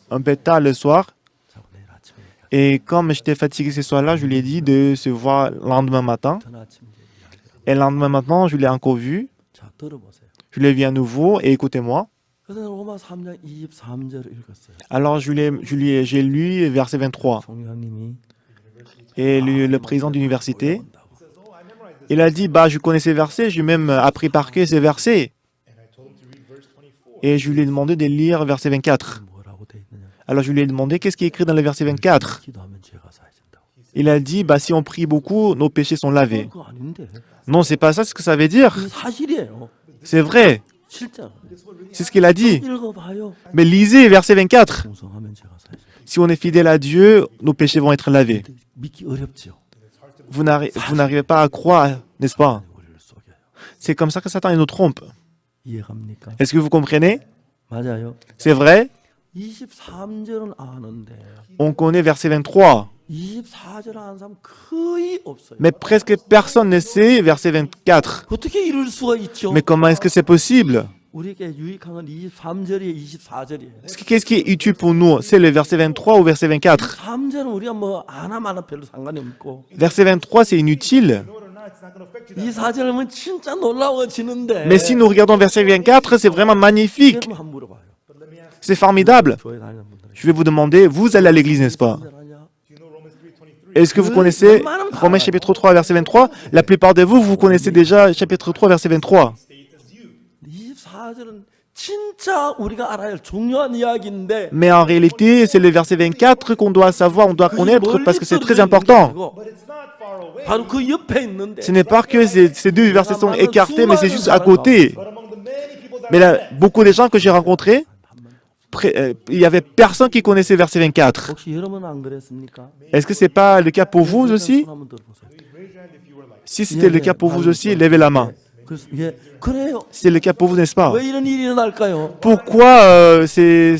un peu tard le soir. 자고 내일 아침에 얘기하죠. Et comme j'étais fatigué ce soir-là, je lui ai dit de se voir le lendemain matin. 전 아침 이제 이야기를. Et le lendemain matin, je l'ai encore vu. 자 들어보세요. Je l'ai vu à nouveau et écoutez-moi. 그래서 로마 3장 23절을 읽었어요. Alors, j'ai lu verset 23. 총장님이 Et le président d'université, 온다고. il a dit, bah, je connais ces versets, j'ai même appris par cœur ces versets. Et je lui ai demandé de lire verset 24. 뭐라고 돼 있느냐? Alors, je lui ai demandé, qu'est-ce qui est écrit dans le verset 24? 기도하면 죄가 사해진다고. Il a dit, bah, si on prie beaucoup, nos péchés sont lavés. 그거 아닌데. Non, c'est pas ça ce que ça veut dire. 그게 사실이에요. C'est vrai. 실제. C'est ce qu'il a dit. 읽어봐요. Mais lisez verset 24. 충성하면 죄가 사해진다. Si on est fidèle à Dieu, nos péchés vont être lavés. 믿기 어렵죠. Vous n'arrivez pas à croire, n'est-ce pas? 우리를 속여요. C'est comme ça que Satan il nous trompe. 이해갑니까? Est-ce que vous comprenez? 맞아요. C'est vrai. 23절은 아는데 On connaît verset 23. 24절 아는 사람 거의 없어요. Mais presque personne ne sait verset 24. 어떻게 이럴 수가 있죠? Mais comment est-ce que c'est possible? 우리에게 유익한 건 23절이에요, 24절이에요. Qu'est-ce qui est utile pour nous? C'est le verset 23 ou verset 24? 3절은 우리가 뭐 안 하면 별로 상관이 없고 Verset 23, c'est inutile. 24절은 진짜 놀라워지는데 Mais si nous regardons verset 24, c'est vraiment magnifique. 여러분 한번 물어봐요. C'est formidable. 교회 다니는 분들 Je vais vous demander, vous allez à l'église, n'est-ce pas? Est-ce que vous connaissez Romains chapitre 3, verset 23? La plupart de vous, vous connaissez déjà chapitre 3, verset 23. 24절은 진짜 우리가 알아야 할 중요한 이야기인데 Mais en réalité, c'est le verset 24 qu'on doit savoir, on doit connaître parce que c'est très important. 바로 그 옆에 있는데 Ce n'est pas que ces deux versets sont écartés, mais c'est juste à côté. Mais là, beaucoup de gens que j'ai rencontrés, il n'y avait personne qui connaissait verset 24. 혹시 여러분 안 그랬습니까? Est-ce que ce n'est pas le cas pour vous aussi? 손 한번 들어보세요. Si c'était le cas pour vous aussi, levez la main. 그래서 예, 그래요. C'est le cas pour vous, n'est-ce pas? 왜 이런 일이 일어날까요? Pourquoi c'est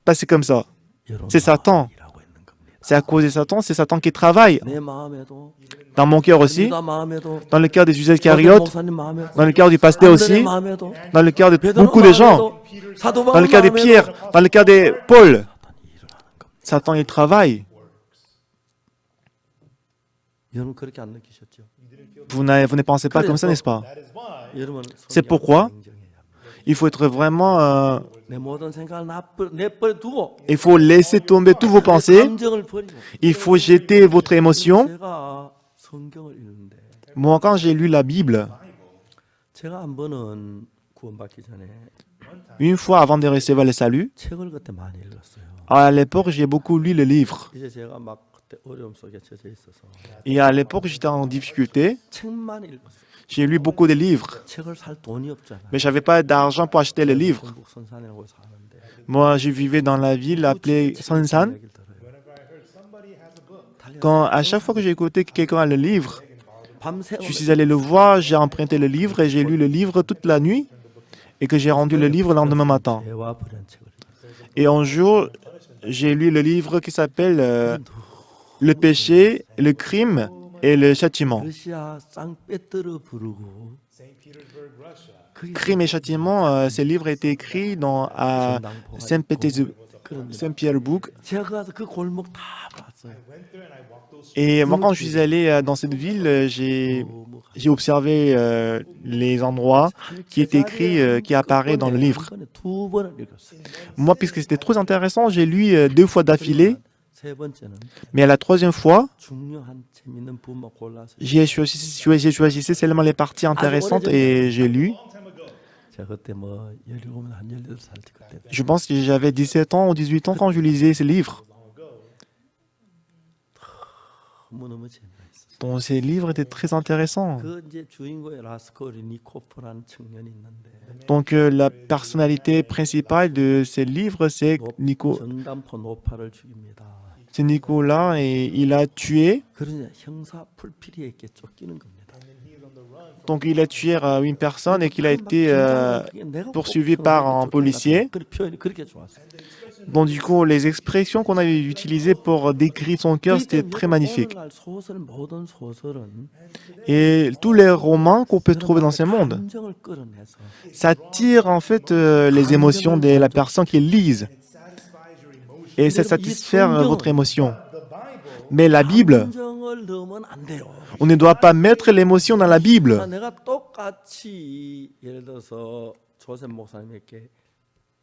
passé comme ça? 여러분, C'est Satan. 일하고 있는 겁니다. C'est à cause de Satan, c'est Satan qui travaille. 내 마음에도 Dans mon cœur aussi, 유다 마음에도 dans le cœur des Judas 조선 Iscariotes, 목사님 마음에도 dans le cœur du pasteur 안드레 aussi, 마음에도 dans le cœur de 베드로 beaucoup de gens, 마음에도 사도 dans 바울 le cœur de 마음에도 Pierre, dans le cœur de Paul. 사탄이 일어나는 겁니다. Satan, il travaille. 여러분 그렇게 안 느끼셨죠? Vous ne pensez pas comme ça, n'est-ce pas? 여러분 C'est pourquoi 성경을 인정해야 합니다. il faut être vraiment... 내 모든 생각을 내버려 두고 il faut laisser tomber toutes vos pensées. 감정을 버리고 Il faut jeter votre émotion. 제가 성경을 읽는데 Moi, quand j'ai lu la Bible, 제가 한 번은 구원받기 전에 une fois avant de recevoir le salut, 책을 그때 많이 읽었어요. à l'époque, j'ai beaucoup lu le livre. 이제 제가 막 그때 어려움 속에 젖어 있어서 Et à l'époque, j'étais en difficulté. 책만 읽었어요. J'ai lu beaucoup de livres. 책을 살 돈이 없잖아요. Mais je n'avais pas d'argent pour acheter les livres. 전북 선산이라고 사는데 Moi, je vivais dans la ville appelée Sansan. 얘기를 들어요. Quand, à chaque fois que j'ai écouté que quelqu'un a le livre, 밤새 je suis allé le voir, j'ai emprunté le livre et j'ai lu le livre toute la nuit et que j'ai rendu le livre le lendemain matin. 죄와 불의한 책을 읽었어요. Et un jour, j'ai lu le livre qui s'appelle Le péché, le crime et le châtiment. 러시아 상페트르 부르고 Crime et châtiment, ce livre a été écrit à Saint-Pétersbourg. 제가 가서 그 골목 다 봤어요. Et moi, quand je suis allé dans cette ville, j'ai observé les endroits qui étaient écrits, qui apparaissent dans le livre. 두 번을 읽었어요. Moi, puisque c'était trop intéressant, j'ai lu 2 fois d'affilée. 세 번째는 Mais à la 3e fois, 중요한 재밌는 부분 골라서 j'ai choisi seulement les parties intéressantes et j'ai lu. 제가 그때 뭐 17한 18살 때 그때 Je pense que j'avais 17 ans ou 18 ans quand je lisais ce livre. 너무너무 재미있어요. Donc ces livres étaient très intéressants. 그 이제 주인공의 라스코리 니코프라는 청년이 있는데 Donc la personnalité principale de ces livres, c'est 전담포 노파를 죽입니다. Nicolas et il a tué. 그러냐 형사 풀피리에게 쫓기는 겁니다. Donc il a tué une personne et qu'il a été poursuivi par un policier. 그렇게 좋았어요. Donc du coup, les expressions qu'on a utilisées pour décrire son cœur, c'était très magnifique. 오늘날 소설 모든 소설은 Et tous les romans qu'on peut trouver dans ce monde, 감정을 끌어내서 ça tire en fait les émotions de la personne qui lisent. Et ça satisfait votre émotion. Mais la Bible, 감정을 넣으면 안 돼요. on ne doit pas mettre l'émotion dans la Bible. 내가 똑같이 예를 들어서 조셉 목사님에게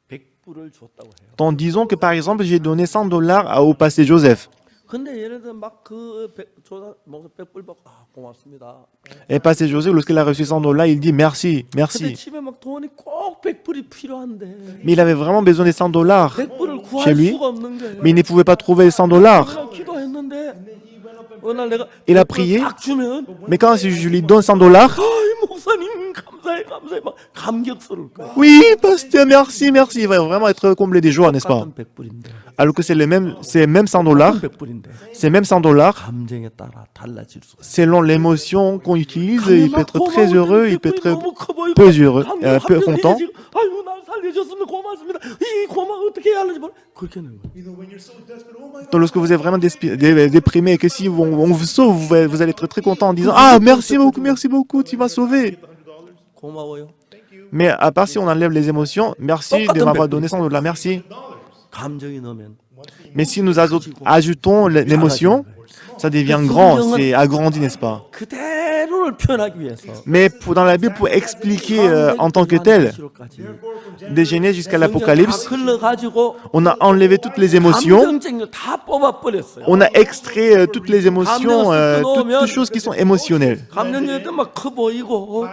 100불을 줬다고 해요. Donc disons que par exemple, j'ai donné $100 au pasteur Joseph. 근데 예를 들어 막그 조셉 목사 100불 받고 고맙습니다. Et pasteur Joseph, lorsqu'il a reçu $100, il dit merci, 근데 merci. 집에 막 돈이 꼭 100불이 필요한데 Mais il avait vraiment besoin des $100. 100불을 chez 구할 lui, 수가 없는 거예요. mais il ne pouvait pas trouver les $100. 그냥 기도했는데 어느 날 내가 Il a 100불 prié. 딱 주면 Mais quand je lui donne $100, 아이 목사님 감사해 막 감격스러울 거야. oui, pasteur, merci, merci. Il va vraiment être comblé de joie, n'est-ce pas? 똑같은 100불인데 Alors que c'est même $100, 100불인데 c'est même $100. 감정에 따라 달라질 수가 있어요. Selon l'émotion qu'on utilise, il peut être très heureux, il peut être peu heureux, peu content. 아유 날 살려줬으면 고맙습니다. 이 고마 어떻게 해야 하는지 그렇게 하는 거예요. Donc lorsque vous êtes vraiment déprimé et que si on vous sauve, vous allez être très content en disant « Ah, merci beaucoup, tu m'as sauvé ». 고마워요. Mais à part si on enlève les émotions, merci de m'avoir donné $100, merci. 감정이 넣으면 Mais si nous ajoutons l'émotion, ça devient grand, c'est agrandi, n'est-ce pas? 그대로를 표현하기 위해서 Mais dans la Bible, pour expliquer en tant que tel, de Genèse jusqu'à l'Apocalypse, 흘러가지고 on a enlevé toutes les émotions, 감정쟁이 다 뽑아버렸어요. on a extrait toutes les émotions, toutes choses qui sont émotionnelles. 감정쟁이도 막 커 보이고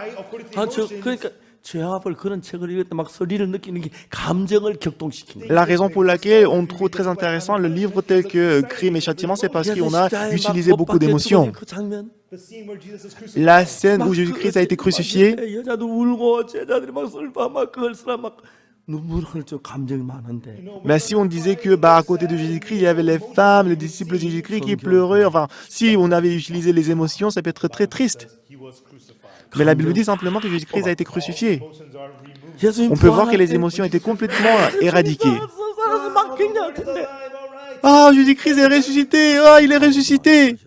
그러니까 죄악을 그런 책을 읽을 때 막 소리를 느끼는 게 감정을 격동시키는 거예요. La raison pour laquelle on trouve très intéressant le livre tel que Crime et Châtiment, c'est parce qu'on a 십자가에 막 utilisé 못 beaucoup 박혀 d'émotions. 죽어진 그 장면. La scène 막 où Jésus-Christ a été crucifié, 여자도 울고 제자들이 막 슬퍼 막 그걸 쓰라 막 눈물 흘려 감정이 많은데 mais si on disait que à côté de Jésus-Christ, il y avait les femmes, les disciples de Jésus-Christ qui pleuraient, enfin, si on avait utilisé les émotions, ça peut être très triste. Mais la Bible dit simplement que Jésus-Christ a été crucifié. On peut voir que les émotions étaient complètement éradiquées. 살아서 막 굉장할 텐데 Ah, Jésus-Christ est ressuscité! Ah, il est ressuscité!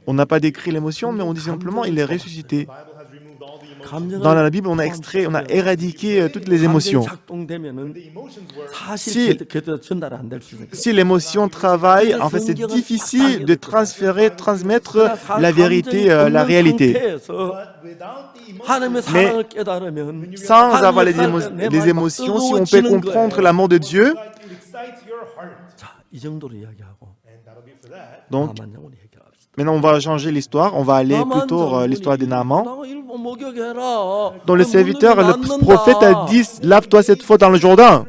On n'a pas décrit l'émotion, mais on dit simplement il est ressuscité. Dans la Bible, on a extrait, on a éradiqué toutes les émotions. 작동되면은 Si- 사실 그때 전달 안 될 수 있어요. Si l'émotion travaille, en fait, c'est difficile de transmettre la vérité, la réalité. 하나님의 사랑을 깨달으면 Sans avoir les, 내 les 마음이 막 émotions, si on peut 뜨거워지는 comprendre 거예요. l'amour de Dieu, 자, 이 정도로 이야기하고 donc 나만 영혼이 해결합시다. maintenant on va changer l'histoire, on va aller plutôt l'histoire de Naaman. 목욕해라. Dont le serviteur, le prophète a dit, lave-toi cette fois dans le Jourdain,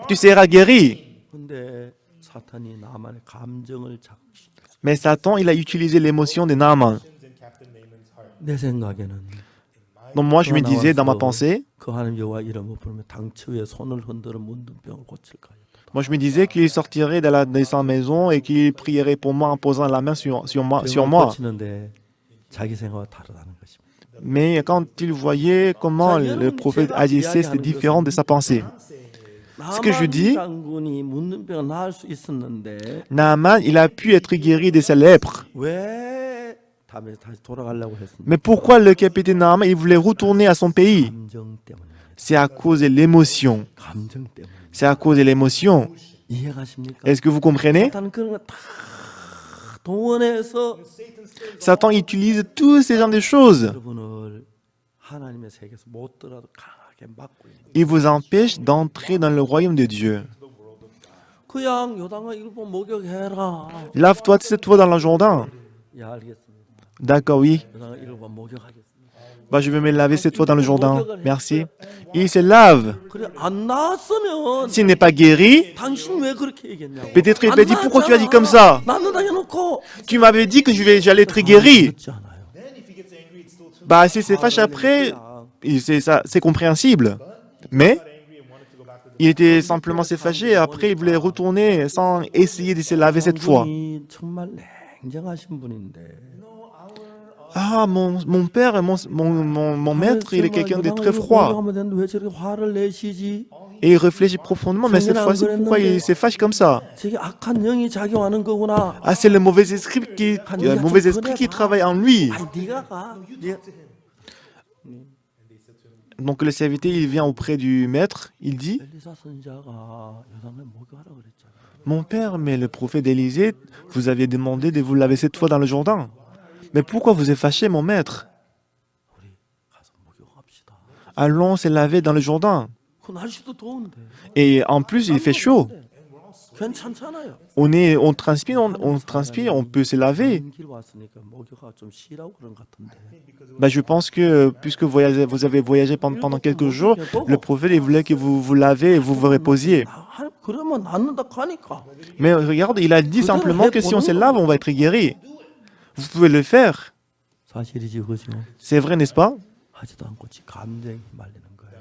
tu seras guéri. 근데 사탄이 나만의 감정을 자극시켜. Mais Satan, il a utilisé l'émotion de Naaman. 내 생각에는 Donc moi, je me disais dans ma pensée, 그 하나님 여호와 이름을 부르며 당처 위에 손을 흔들어 문둥병을 고칠까요? moi je me disais qu'il sortirait de sa maison et qu'il prierait pour moi en posant la main sur moi. 고치는데 자기 생각과 다르다는 것입니다. Mais quand il voyait comment le prophète agissait, c'était différent de sa pensée. Ce que je dis, 장군이 문둥병을 나을 수 있었는데 Naaman, il a pu être guéri de sa lèpre. 왜 다시 돌아가려고 했습니까? Mais pourquoi le capitaine Naaman, il voulait retourner à son pays? 감정 때문에. C'est à cause de l'émotion. 감정 때문에. C'est à cause de l'émotion. 이해가십니까? Est-ce que vous comprenez? 사탄은 그런 거 다 동원해서 Satan utilise tous ces genres de choses. 여러분을 하나님의 세계에서 못 들어도 강하게 막고 있는 거예요. Il vous empêche d'entrer dans le royaume de Dieu. 그냥 요단강 일본 목욕해라. Lave-toi cette fois dans le Jourdain. 예, 알겠습니다. D'accord, oui. 요단강 일본 목욕하겠습니다. Bah, je vais me laver cette fois dans le Jourdain. Merci. Il se lave. 그래 안 나았으면 S'il n'est pas guéri, 당신 왜 그렇게 얘기했냐고. peut-être il 안 peut dire pourquoi tu as dit 나았잖아. comme ça? 낫는다 해놓고 Tu m'avais dit que j'allais être guéri. 그렇지 않아요. Bah, s'il se fâche après, c'est compréhensible. Mais il était simplement se fâcher et après il voulait retourner sans essayer de se laver cette fois. 장군이 정말 냉정하신 분인데 Ah, mon père, mon maître, il est quelqu'un de très froid. 하면 되는데 왜 저렇게 화를 내시지? Et il réfléchit profondément, mais cette fois-ci, pourquoi il se fâche comme ça? 저게 악한 영이 작용하는 거구나. Ah, c'est le mauvais esprit qui travaille en lui. 아니 네가 가. Donc le serviteur, il vient auprès du maître, il dit, 엘리사 선지자가 요단강에 목욕하라 그랬잖아. mon père, mais le prophète Élisée, vous aviez demandé de vous laver cette fois dans le Jourdain. Mais pourquoi vous êtes fâché, mon maître? 우리 가서 목욕합시다. Allons se laver dans le Jourdain. 그 날씨도 더운데. Et en plus, il fait chaud. 괜찮잖아요. On transpire, on peut se laver. 길 왔으니까 목욕하고 좀 쉬라고 그런 것 같은데. Bah, je pense que puisque vous avez voyagé pendant quelques jours, le prophète il voulait que vous vous lavez et vous vous reposiez. 그러면 낫는다 하니까. Mais regarde, il a dit simplement que si on se lave, on va être guéri. Vous pouvez le faire. 사실이지 그죠? C'est vrai, n'est-ce pas? 하지도 않고 지 감정이 말리는 거예요.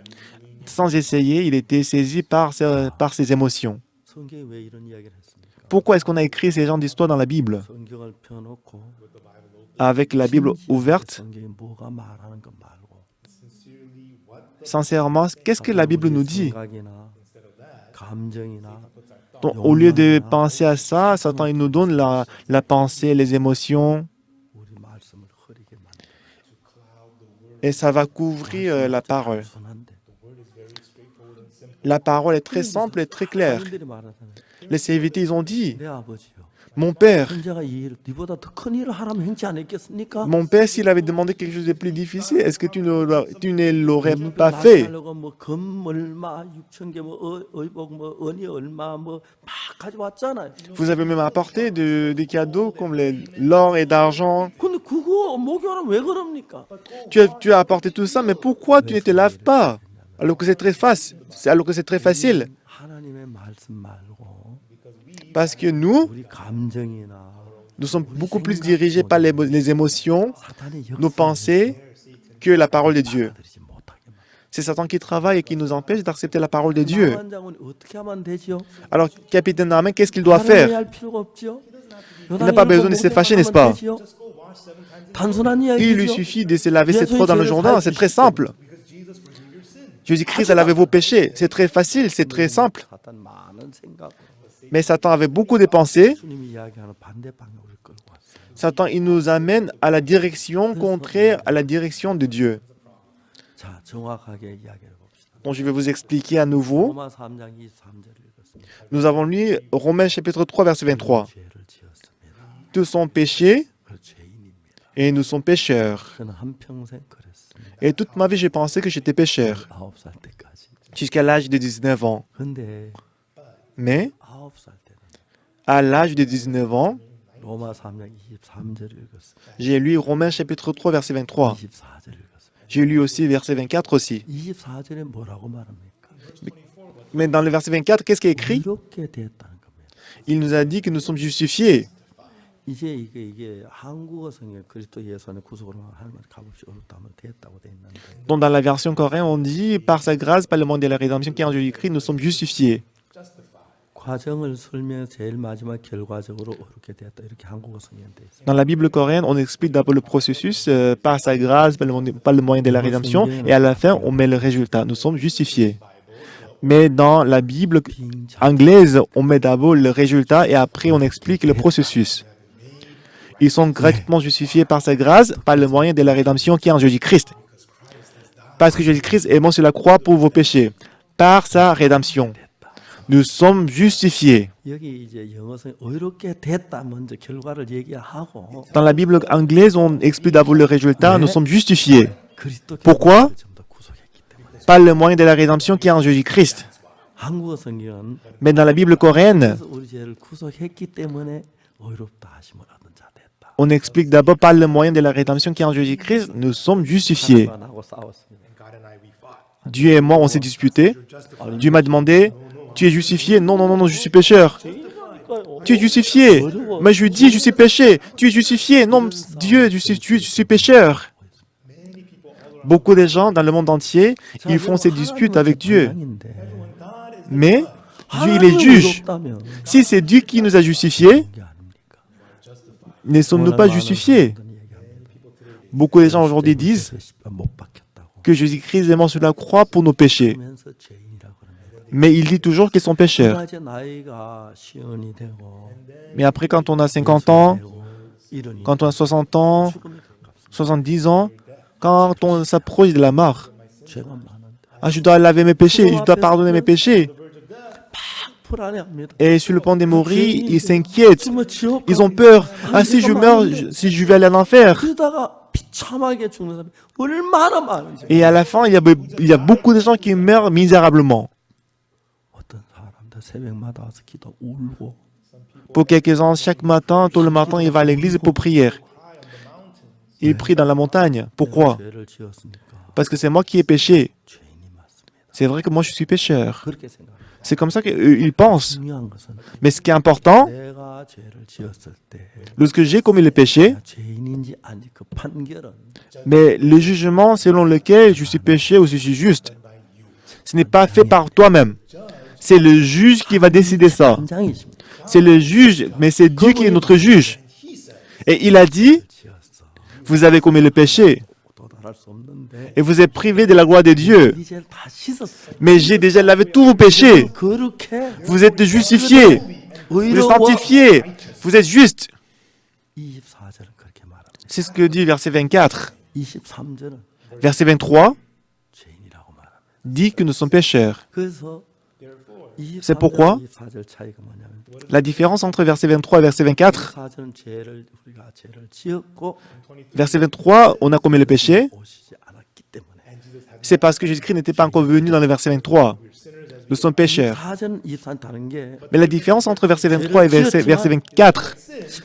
Sans essayer, il était saisi par ses émotions. 성경에 왜 이런 이야기를 했습니까? Pourquoi est-ce qu'on a écrit ces genres d'histoires dans la Bible? 성경을 펴놓고 Avec la Bible ouverte, 성경이 뭐가 말하는 거 말고 sincèrement, qu'est-ce que la Bible nous dit? 생각이나 감정이나 Donc, au lieu de penser à ça, Satan il nous donne la pensée, les émotions, 우리 말씀을 흐리게 만들어. et ça va couvrir la parole. 순한데. La parole est très simple et très claire. 사람들이 말하잖아요. Les serviteurs, ils ont dit, 내 아버지요. Mon père, 형제가 이 일, 네보다 더 큰 일을 하라면 행치 않았겠습니까? mon père, s'il avait demandé quelque chose de plus difficile, est-ce que tu ne l'aurais 눈병 pas 낫게 fait? 하려고 금 얼마, 6천 개, 의복, 은이 얼마, 막 가져왔잖아요. Vous avez même apporté des cadeaux comme l'or et d'argent. 근데 그거 목요일은 왜 그럽니까? Tu as apporté tout ça, mais pourquoi tu ne te laves pas? Alors que c'est très facile. Alors que c'est très facile. 하나님의 말씀 말고 Parce que nous, 우리 감정이나 nous sommes beaucoup plus dirigés par les émotions, 사탄의 nos 역사에 pensées, que la parole de Dieu. 받아들이지 못하게 만들어요. C'est Satan qui travaille et qui nous empêche d'accepter la parole de Dieu. 나만장군이 어떻게 하면 되지요? Alors, capitaine Naaman, qu'est-ce qu'il doit 화를 faire? 내야 할 필요가 없죠. Il n'a pas besoin de se fâcher, n'est-ce pas? 단순한 Il lui 이야기죠. suffit de se laver cette fois dans le Jourdain. C'est très simple. Jésus-Christ a lavé vos péchés. C'est très facile, c'est très simple. 사탄 많은 생각, Mais Satan avait beaucoup de pensées. 주님이 이야기하는 반대 방향으로 끌고 왔어요. Satan, il nous amène à la direction contraire à la direction de Dieu. 자, 정확하게 이야기를 봅시다. Donc, je vais vous expliquer à nouveau. 로마 3장 23절을 읽었습니다. Nous avons lu Romains chapitre 3, verset 23. 죄를 지었습니다. Tous sont péchés 그 죄인입니다. et nous sommes pécheurs. 저는 한평생 그랬습니다. Et toute ma vie, j'ai pensé que j'étais pécheur 9살 때까지. jusqu'à l'âge de 19 ans. 근데 Mais 9살 때는 à l'âge de 19 ans, 로마 3장 23절을 읽었습니다. j'ai lu Romains chapitre 3, verset 23. 24절을 읽었습니다. J'ai lu aussi verset 24 aussi. 24절에 뭐라고 말합니까? Mais dans le verset 24, qu'est-ce qui est écrit? 이렇게 되었다는 겁니다. Il nous a dit que nous sommes justifiés. 이제 이게 한국어 성경 그리스도 예수 안에 구속으로 하나님 값없이 얻었다면 됐다고 돼 있는데 Donc dans la version coréenne, on dit par sa grâce, par le moyen de la rédemption qui est en Jésus-Christ, nous sommes justifiés. 과정을 설명해서 제일 마지막 결과적으로 어렵게 되었다 이렇게 한국어 성경에 돼 있어요. Dans la Bible coréenne, on explique d'abord le processus par sa grâce, par le moyen de la rédemption, et à la fin, on met le résultat. Nous sommes justifiés. Mais dans la Bible anglaise, on met d'abord le résultat et après on explique le processus. Ils sont gratuitement justifiés par sa grâce, par le moyen de la rédemption qui est en Jésus-Christ. Parce que Jésus-Christ est mort sur la croix pour vos péchés. Par sa rédemption, nous sommes justifiés. 여기 이제 영어성에 어렵게 됐다 먼저 결과를 얘기하고 Dans la Bible anglaise, on explique d'abord le résultat, nous sommes justifiés. 그리스도 Pourquoi? 전부 다 구속했기 때문에. Par le moyen de la rédemption qui est en Jésus-Christ. 한국어 성경은 Mais dans la Bible coréenne, 그래서 우리 죄를 구속했기 때문에 어렵다 하심을 얻은 자 됐다. on explique d'abord par le moyen de la rédemption qui est en Jésus-Christ, nous sommes justifiés. 하나님하고 싸웠습니다. Dieu et moi, on s'est disputé. Dieu m'a demandé, tu es justifié? Non, non, non, non, je suis pécheur. Tu es justifié. Mais je lui dis, je suis péché. Tu es justifié. Non, Dieu, je suis pécheur. Beaucoup de gens dans le monde entier, ils font ces disputes avec Dieu. Mais Dieu, il est juge. Si c'est Dieu qui nous a justifiés, ne sommes-nous pas justifiés? Beaucoup de gens aujourd'hui disent que Jésus-Christ est mort sur la croix pour nos péchés. Mais il dit toujours qu'ils sont pécheurs. Mais après, quand on a 50 ans, quand on a 60 ans, 70 ans, quand on s'approche de la mort, ah, je dois laver mes péchés, je dois pardonner mes péchés. Et sur le point de mourir, ils s'inquiètent. Ils ont peur. Ah, si je meurs, si je vais aller en enfer. Et à la fin, il y a beaucoup de gens qui meurent misérablement. Pour quelques-uns, chaque matin, tout le matin, il va à l'église pour prier. Il prie dans la montagne. Pourquoi? Parce que c'est moi qui ai péché. C'est vrai que moi, je suis pécheur. C'est comme ça qu'ils pensent. Mais ce qui est important, lorsque j'ai commis le péché, mais le jugement selon lequel je suis péché ou je suis juste, ce n'est pas fait par toi-même. C'est le juge qui va décider ça. C'est le juge, mais c'est Dieu qui est notre juge. Et il a dit, vous avez commis le péché et vous êtes privé de la gloire de Dieu. Mais j'ai déjà lavé tous vos péchés. Vous êtes justifiés. Vous êtes sanctifiés. Vous êtes justes. C'est ce que dit verset 24. Verset 23 dit que nous sommes pécheurs. C'est pourquoi 이 4절 차이가 뭐냐면 la différence entre verset 23 et verset 24, 4절은 우리가 죄를 지었고 verset 23, on a commis le péché, 오시지 않았기 때문에 c'est parce que Jésus-Christ n'était pas encore venu dans le verset 23. Nous sommes pécheurs. 4절 24 다른 게 Mais la différence entre verset 23 et verset 24,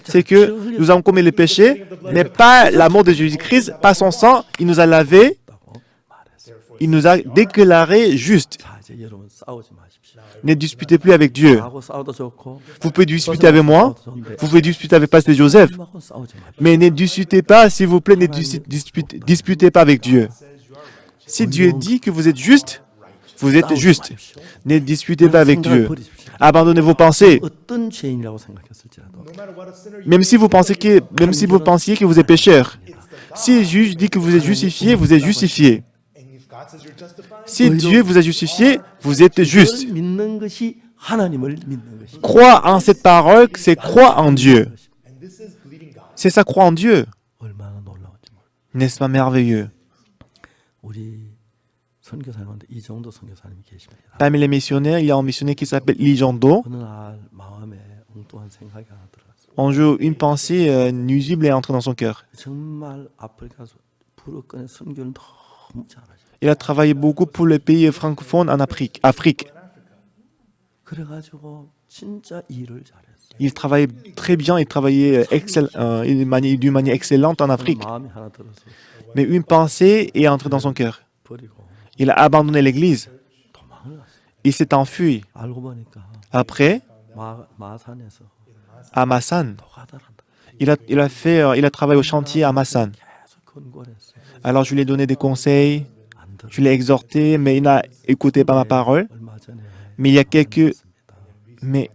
c'est que nous avons commis le péché, mais pas la mort de Jésus-Christ, pas son sang, il nous a lavés, 있다고 말했어요. il nous a déclarés justes. 자, 이제 여러분 싸우지 마십시오. Ne disputez plus avec Dieu. 나하고 싸워도 좋고 Vous pouvez discuter avec moi, 싸워도 좋은데 vous pouvez discuter avec Pasteur Joseph, 하나님하고 싸우지 마십시오. mais ne discutez pas, s'il vous plaît, ne disputez pas avec Dieu. Si Dieu dit que vous êtes juste, vous êtes juste. Ne disputez pas avec Dieu. Abandonnez vos pensées. 어떤 죄인이라고 생각했을지라도 Même si vous pensiez que vous êtes pécheur. Si le juge dit que vous êtes justifié, vous êtes justifié. Si Dieu vous a justifié, vous êtes juste. 그걸 믿는 것이 하나님을 믿는 것이. Croire en cette parole, c'est croire en Dieu. C'est ça, croire en Dieu. 얼마나 놀라운지 몰라. N'est-ce pas merveilleux? 우리 선교사님 가운데 이정도 선교사님이 계십니다. Parmi les missionnaires, il y a un missionnaire qui s'appelle Lee Jong-do. 어느 날 마음에 엉뚱한 생각이 하나 들어왔어요. Un jour, une pensée nuisible est entrée dans son cœur. 정말 아프리카에서 부르건의 선교는 너무 잘하죠. Il a travaillé beaucoup pour les pays francophones en Afrique. 그래가지고 진짜 일을 잘했어요. Il travaillait très bien, il travaillait d'une manière excellente en Afrique. 마음이 하나 들어서 Mais une pensée est entrée dans son cœur. 버리고 Il a abandonné l'église. 도망을 갔어요. Il s'est enfui. 알고 보니까 Après, 마산에서 à Massan, 노가다란다. il a travaillé au chantier à Massan. 계속 권고했어요. Alors je lui ai donné des conseils, 안 들어. je l'ai exhorté, mais il n'a écouté pas ma parole. 얼마 전에 Mais il y a mais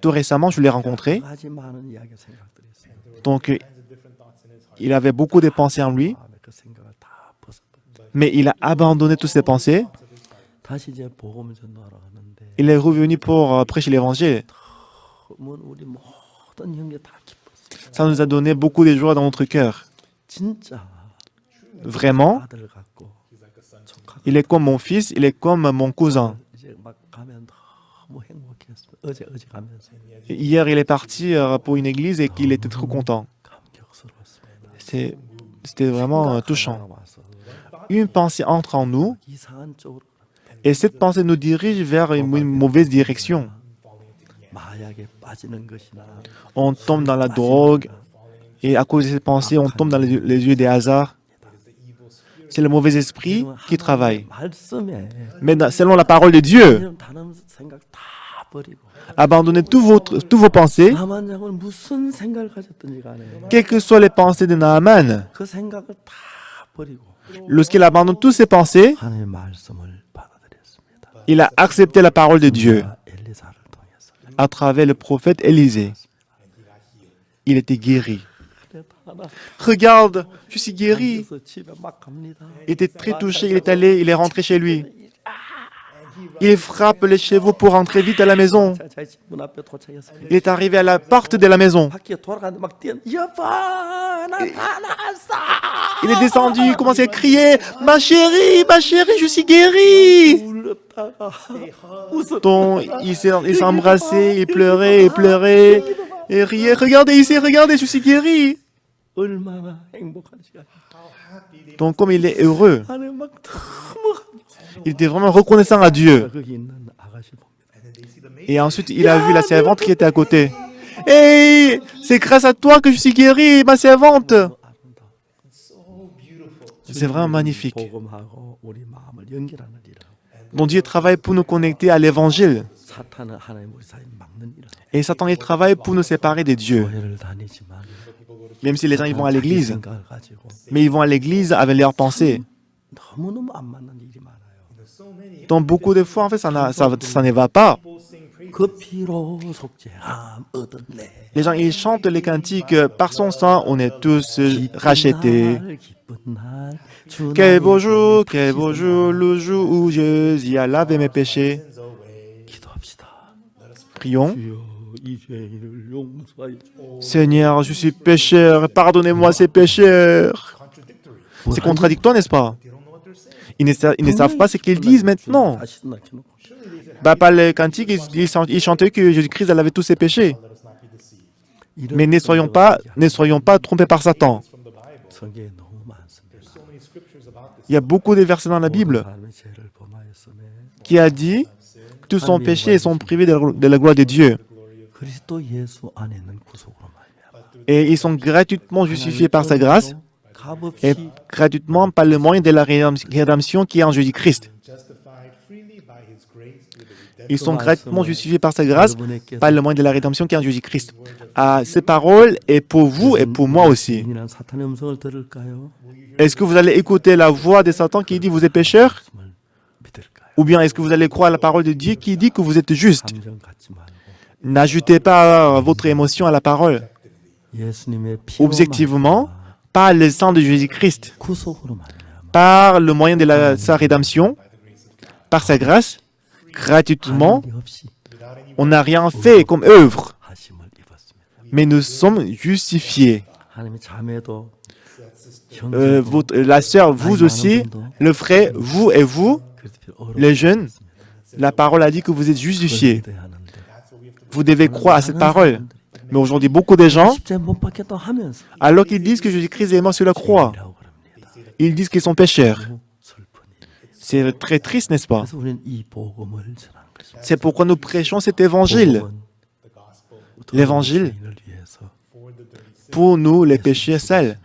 tout récemment, je l'ai rencontré. 여러 가지 많은 이야기 생각들이 있어요. Donc, il avait beaucoup de pensées en lui, 마음에 그 생각을 다 벗었다. mais il a abandonné toutes ses pensées. 다시 이제 복음을 전도하러 가는데 Il est revenu pour prêcher l'évangile. 우리 모든 형제 다 기뻤어요. Ça nous a donné beaucoup de joie dans notre cœur. 진짜 Vraiment, 아들 같고 조카 il est comme mon fils, il est comme mon cousin. 이제 막 가면 너무 행복했어요. 어제 가면서 Hier, il est parti pour une église et qu'il était trop content. 감격스러웠습니다. C'était vraiment touchant. 와서 Une pensée entre en nous 이상한 쪽으로 et cette pensée nous dirige vers une mauvaise direction. 마약에 빠지는 것이나 On tombe dans la drogue et à cause de cette pensée, on tombe dans les yeux des hasards. C'est le mauvais esprit qui travaille. 말씀에 Mais selon la parole de Dieu, 이런 단어 생각 다 버리고 abandonnez tous vos pensées, 나만 장은 무슨 생각을 가졌든지 간에 quelles que soient les pensées de Naaman. 그 생각을 다 버리고 Lorsqu'il abandonne toutes ses pensées, 하나님의 말씀을 받아들였습니다. il a accepté la parole de Dieu 엘리사를 통해서 à travers le prophète Élisée. Il était guéri. Regarde, je suis guéri. 그래서 집에 막 갑니다. Il était très touché, il est rentré chez lui. Il frappe les chevaux pour rentrer vite à la maison. 자기 문 앞에 도착했어요. Il est arrivé à la porte de la maison. 바퀴에 돌아가는데 막 뛰어 여보 나 다 나았어. Il est descendu, il commençait à crier, ma chérie, je suis guéri. 울었다가 웃어. Donc, il s'est embrassé, il pleurait, et riait. Regardez ici, regardez, je suis guéri. 얼마나 행복한 시간. Donc, comme il est heureux, 하나님 막 너무 il était vraiment reconnaissant à Dieu. 거기 있는 아가씨 봅니다. Et ensuite, il a vu la servante qui était à côté. Hey, c'est grâce à toi que je suis guéri, ma servante. 아름다워. C'est vraiment magnifique. 복음하고 우리 마음을 연결하는 일을. Donc Dieu travaille pour nous connecter à l'évangile. 사탄은 하나님 우리 사이 막는 일을. Et Satan, il travaille pour nous séparer de Dieu. 교회를 다니지만 Même si les gens ils vont à 자기 l'église. 생각을 가지고 Mais ils vont à l'église avec leurs pensées. 너무너무 안 맞는 일이 많아요. Donc beaucoup de fois, en fait, ça ne va pas. 그 피로 속죄함 얻었네. Les gens, ils chantent les cantiques. Par son sang, on est tous rachetés. 기쁜 날, Quel beau jour, le jour où Jésus a lavé mes péchés. 기도합시다. Prions. 주여 이 죄인을 용서하여 주옵소서. Seigneur, je suis pécheur, pardonnez-moi ces pécheurs. C'est contradictoire, n'est-ce pas? Ils ne savent pas ce qu'ils disent maintenant. 다 신나 켜놓고. Bah, par le cantique, ils chantaient que Jésus-Christ elle avait tous ses péchés. 이런 Mais ne soyons pas trompés par Satan. 성경에 너무 많습니다. Il y a beaucoup de versets dans la Bible 사람의 죄를 범하였음에 qui a dit que tous sont péchés et sont privés de la gloire de Dieu. 그리스도 예수 안에 있는 구속으로 말미암아. Et ils sont gratuitement justifiés par sa grâce et 값없이 gratuitement par le moyen de la rédemption qui est en Jésus-Christ. Ils sont gratuitement justifiés par sa grâce par le moyen de la rédemption qui est en Jésus-Christ. Ces paroles est pour vous et pour moi aussi. 인이란 사탄의 음성을 들을까요? Est-ce que vous allez écouter la voix de Satan qui dit vous êtes pécheur? 말씀을 믿을까요? Ou bien est-ce que vous allez croire à la parole de Dieu qui dit que vous êtes juste? 감정 갖지 말고 N'ajoutez pas votre émotion à la parole. 예수님의 피로 Objectivement, par le sang de Jésus-Christ, 구속으로 말미암아 par le moyen de sa rédemption, par sa grâce, gratuitement, 일 없이 on n'a rien fait comme œuvre, 하심을 입었습니다. mais nous sommes justifiés. 하나님의 자매도 형제도 La sœur, vous aussi, le frère, vous et vous, les jeunes, la parole a dit que vous êtes justifiés. Vous devez croire à cette parole. Mais aujourd'hui, beaucoup de gens, 십자에 못 박혔다고 하면서 alors qu'ils disent que Jésus-Christ est mort sur la croix, 이라고 그럽니다. ils disent qu'ils sont pécheurs. 슬프니. C'est très triste, n'est-ce pas? 그래서 우리는 이 복음을 전하는 것입니다. C'est pourquoi nous prêchons cet évangile. 복음은 L'évangile, 죄인을 위해서 pour nous, les péchés seuls.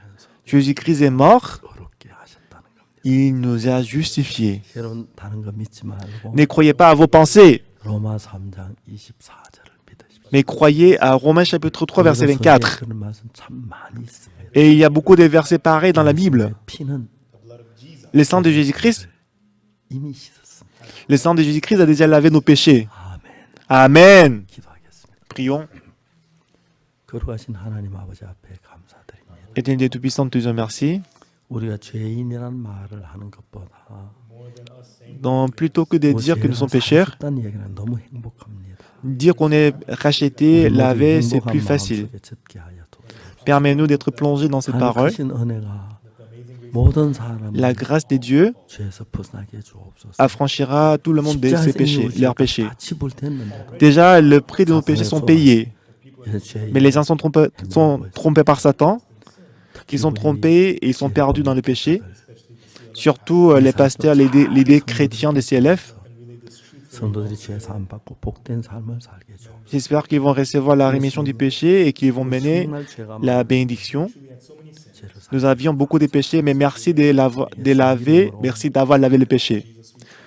Jésus-Christ est mort, 어렵게 하셨다는 겁니다. il nous a justifiés. 여러분 다른 거 믿지 말고 Ne croyez pas à vos pensées, 로마 3장 24절을 믿으십시오. mais croyez à Romains chapitre 3, verset 24. 그런 말씀 참 많이 있습니다. Et il y a beaucoup de versets pareils dans la Bible. 피는 Le sang de Jésus-Christ, 이미 씻었습니다. le sang de Jésus-Christ a déjà lavé nos péchés. 아멘. Amen. 기도하겠습니다. Prions. 거룩하신 하나님 아버지 앞에 감사드립니다. Éternel Dieu Tout-Puissant, nous te disons merci. 우리가 죄인이란 말을 하는 것보다 Donc, plutôt que de dire que nous sommes pécheurs, 다는 얘기는 너무 행복합니다. dire qu'on est racheté, lavé, c'est plus facile. Permets-nous d'être plongés dans ces paroles. 크신 은혜가 모든 사람을 La grâce de Dieu 죄에서 벗어나게 해주옵소서. affranchira tout le monde de ses péchés, leurs péchés. 같이 볼 텐데 Déjà, le prix de nos péchés sont payés. Mais les gens sont trompés par Satan. Ils sont trompés et ils sont perdus dans le péché. Surtout les pasteurs, les chrétiens des CLF. 성도들이 죄 사함 받고 복된 삶을 살게 해주옵소서. J'espère qu'ils vont recevoir la rémission du péché et qu'ils vont mener 정말 죄가 la bénédiction. 죄를 사. Nous avions beaucoup de péchés, mais merci de laver, merci d'avoir lavé le péché.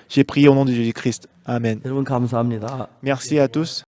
J'ai prié au nom de Jésus-Christ. Amen. 여러분 감사합니다. Merci à tous.